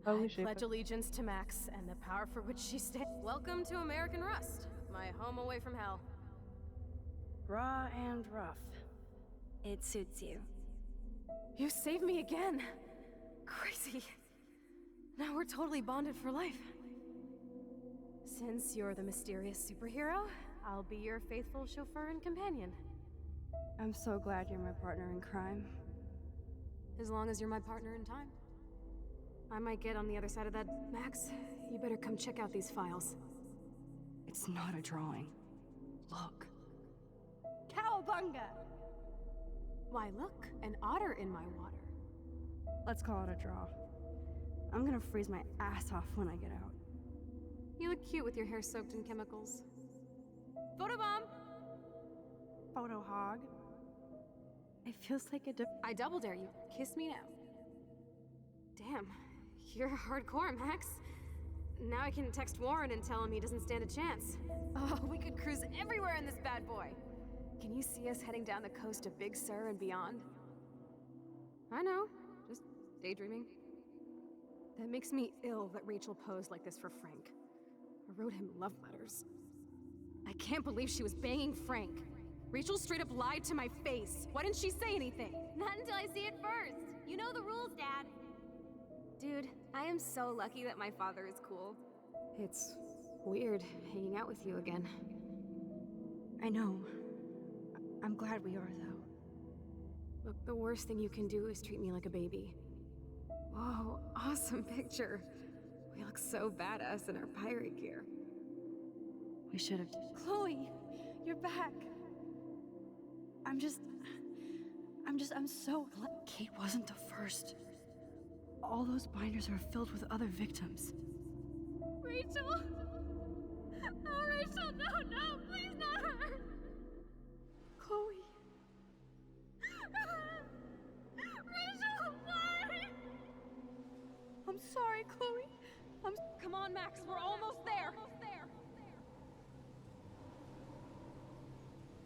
Holy I shit. pledge allegiance to Max and the power for which she stands. Welcome to American Rust, my home away from hell. Raw and rough. It suits you. You saved me again. Crazy. Now we're totally bonded for life. Since you're the mysterious superhero, I'll be your faithful chauffeur and companion. I'm so glad you're my partner in crime. As long as you're my partner in time. I might get on the other side of that. Max, you better come check out these files. It's not a drawing. Look. Cowabunga! Why, look, an otter in my water. Let's call it a draw. I'm gonna freeze my ass off when I get out. You look cute with your hair soaked in chemicals. Photobomb! Photo hog. It feels like a I double dare you. Kiss me now. Damn, you're hardcore, Max. Now I can text Warren and tell him he doesn't stand a chance. Oh, we could cruise everywhere in this bad boy. Can you see us heading down the coast of Big Sur and beyond? I know, just daydreaming. That makes me ill that Rachel posed like this for Frank. I wrote him love letters. I can't believe she was banging Frank. Rachel straight up lied to my face. Why didn't she say anything? Not until I see it first. You know the rules, Dad. Dude, I am so lucky that my father is cool. It's weird hanging out with you again. I know. I'm glad we are, though. Look, the worst thing you can do is treat me like a baby. Whoa, awesome picture. We look so badass in our pirate gear. We should have. Chloe, you're back. I'm so glad Kate wasn't the first. All those binders are filled with other victims. Rachel! Oh, Rachel, no, please not her! Chloe. Rachel, why? I'm sorry, Chloe. Come on, Max, we're almost there.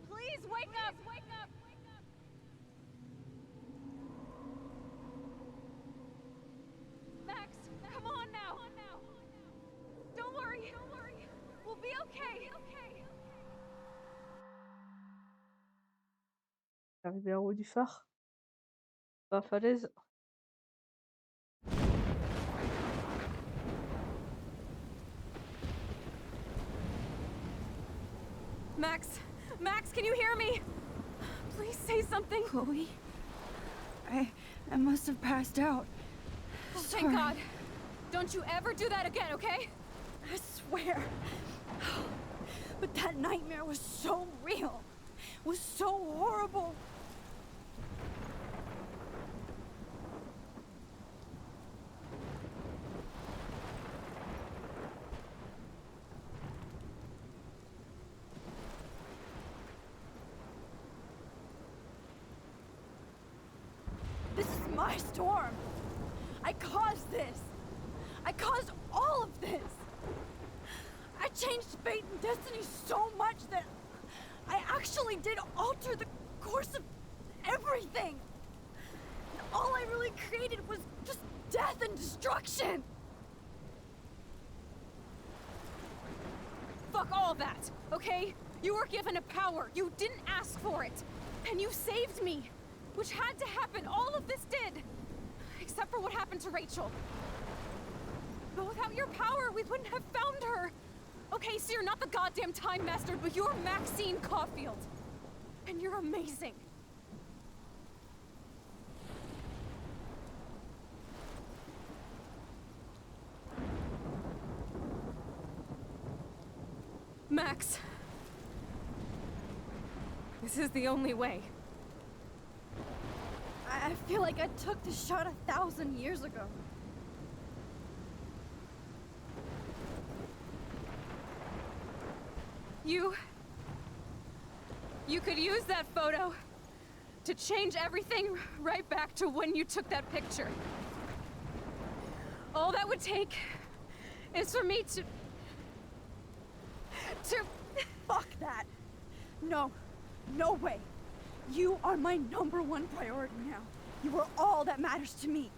Please wake up! Max, come on now. Don't worry. We'll be okay. Arrivé en haut du phare. Sur la falaise. Max, can you hear me? Please say something. Chloe. I must have passed out. Oh, thank God. Don't you ever do that again, okay? I swear. But that nightmare was so real. Was so horrible. This is my storm. I caused this. I caused all of this. I changed fate and destiny so much that I actually did alter the course of everything. And all I really created was just death and destruction. Fuck all that, okay? You were given a power. You didn't ask for it. And you saved me, which had to happen. All of this did. Except for what happened to Rachel. But without your power, we wouldn't have found her. Okay, so you're not the goddamn Time Master, but you're Maxine Caulfield. And you're amazing. Max. This is the only way. I feel like I took the shot 1,000 years ago. You could use that photo to change everything right back to when you took that picture. All that would take is for me to... Fuck that. No. No way. You are my #1 priority now. You are all that matters to me.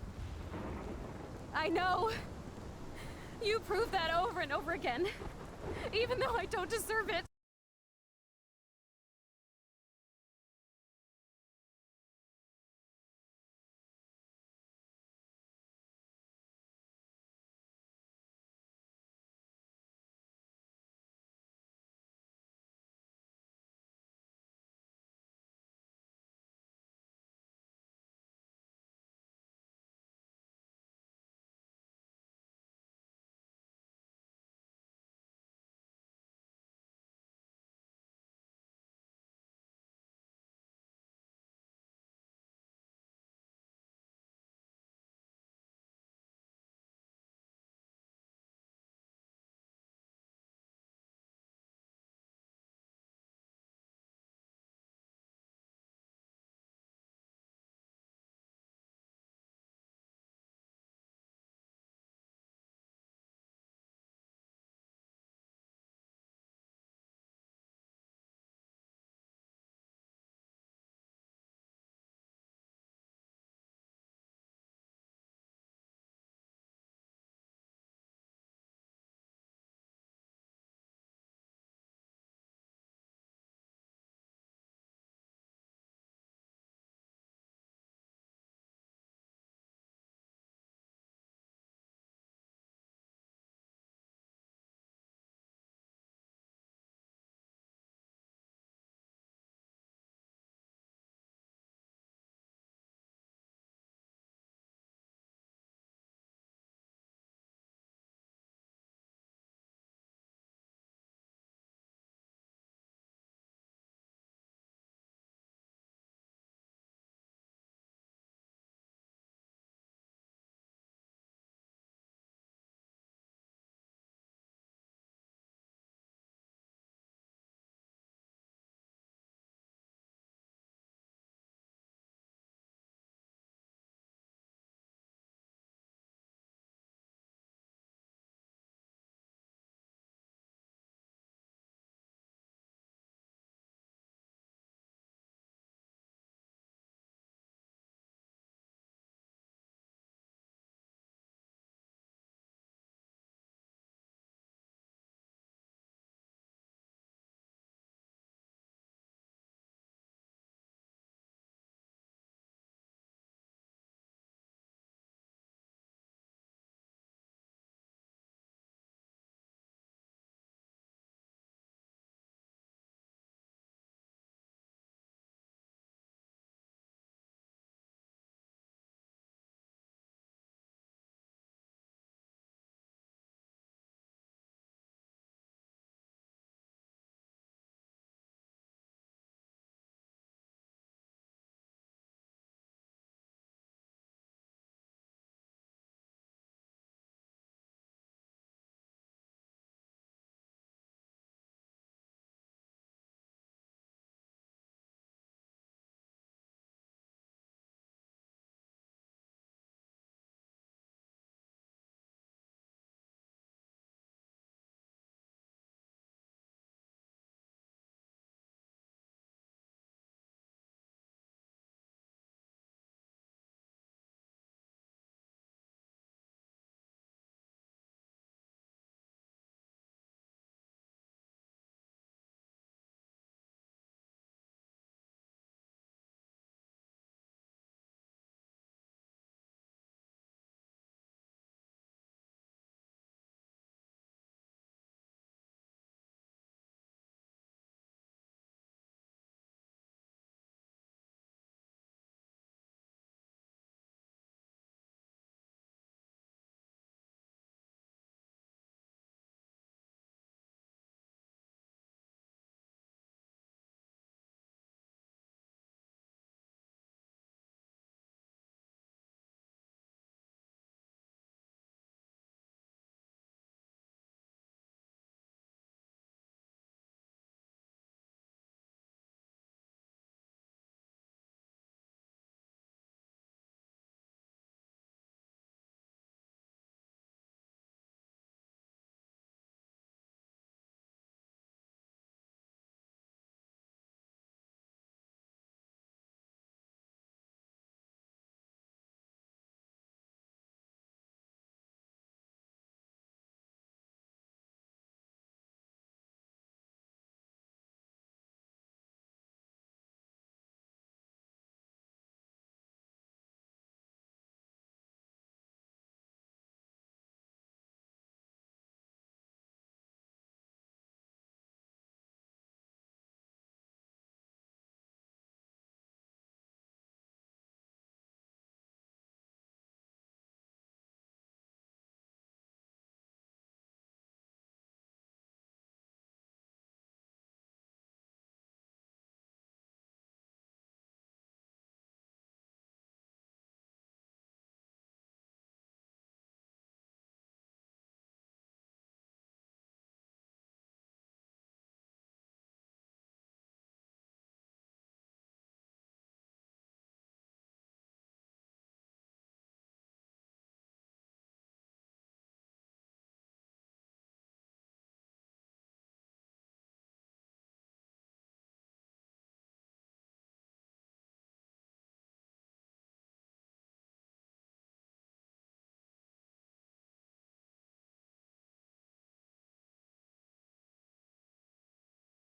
I know. You prove that over and over again. Even though I don't deserve it.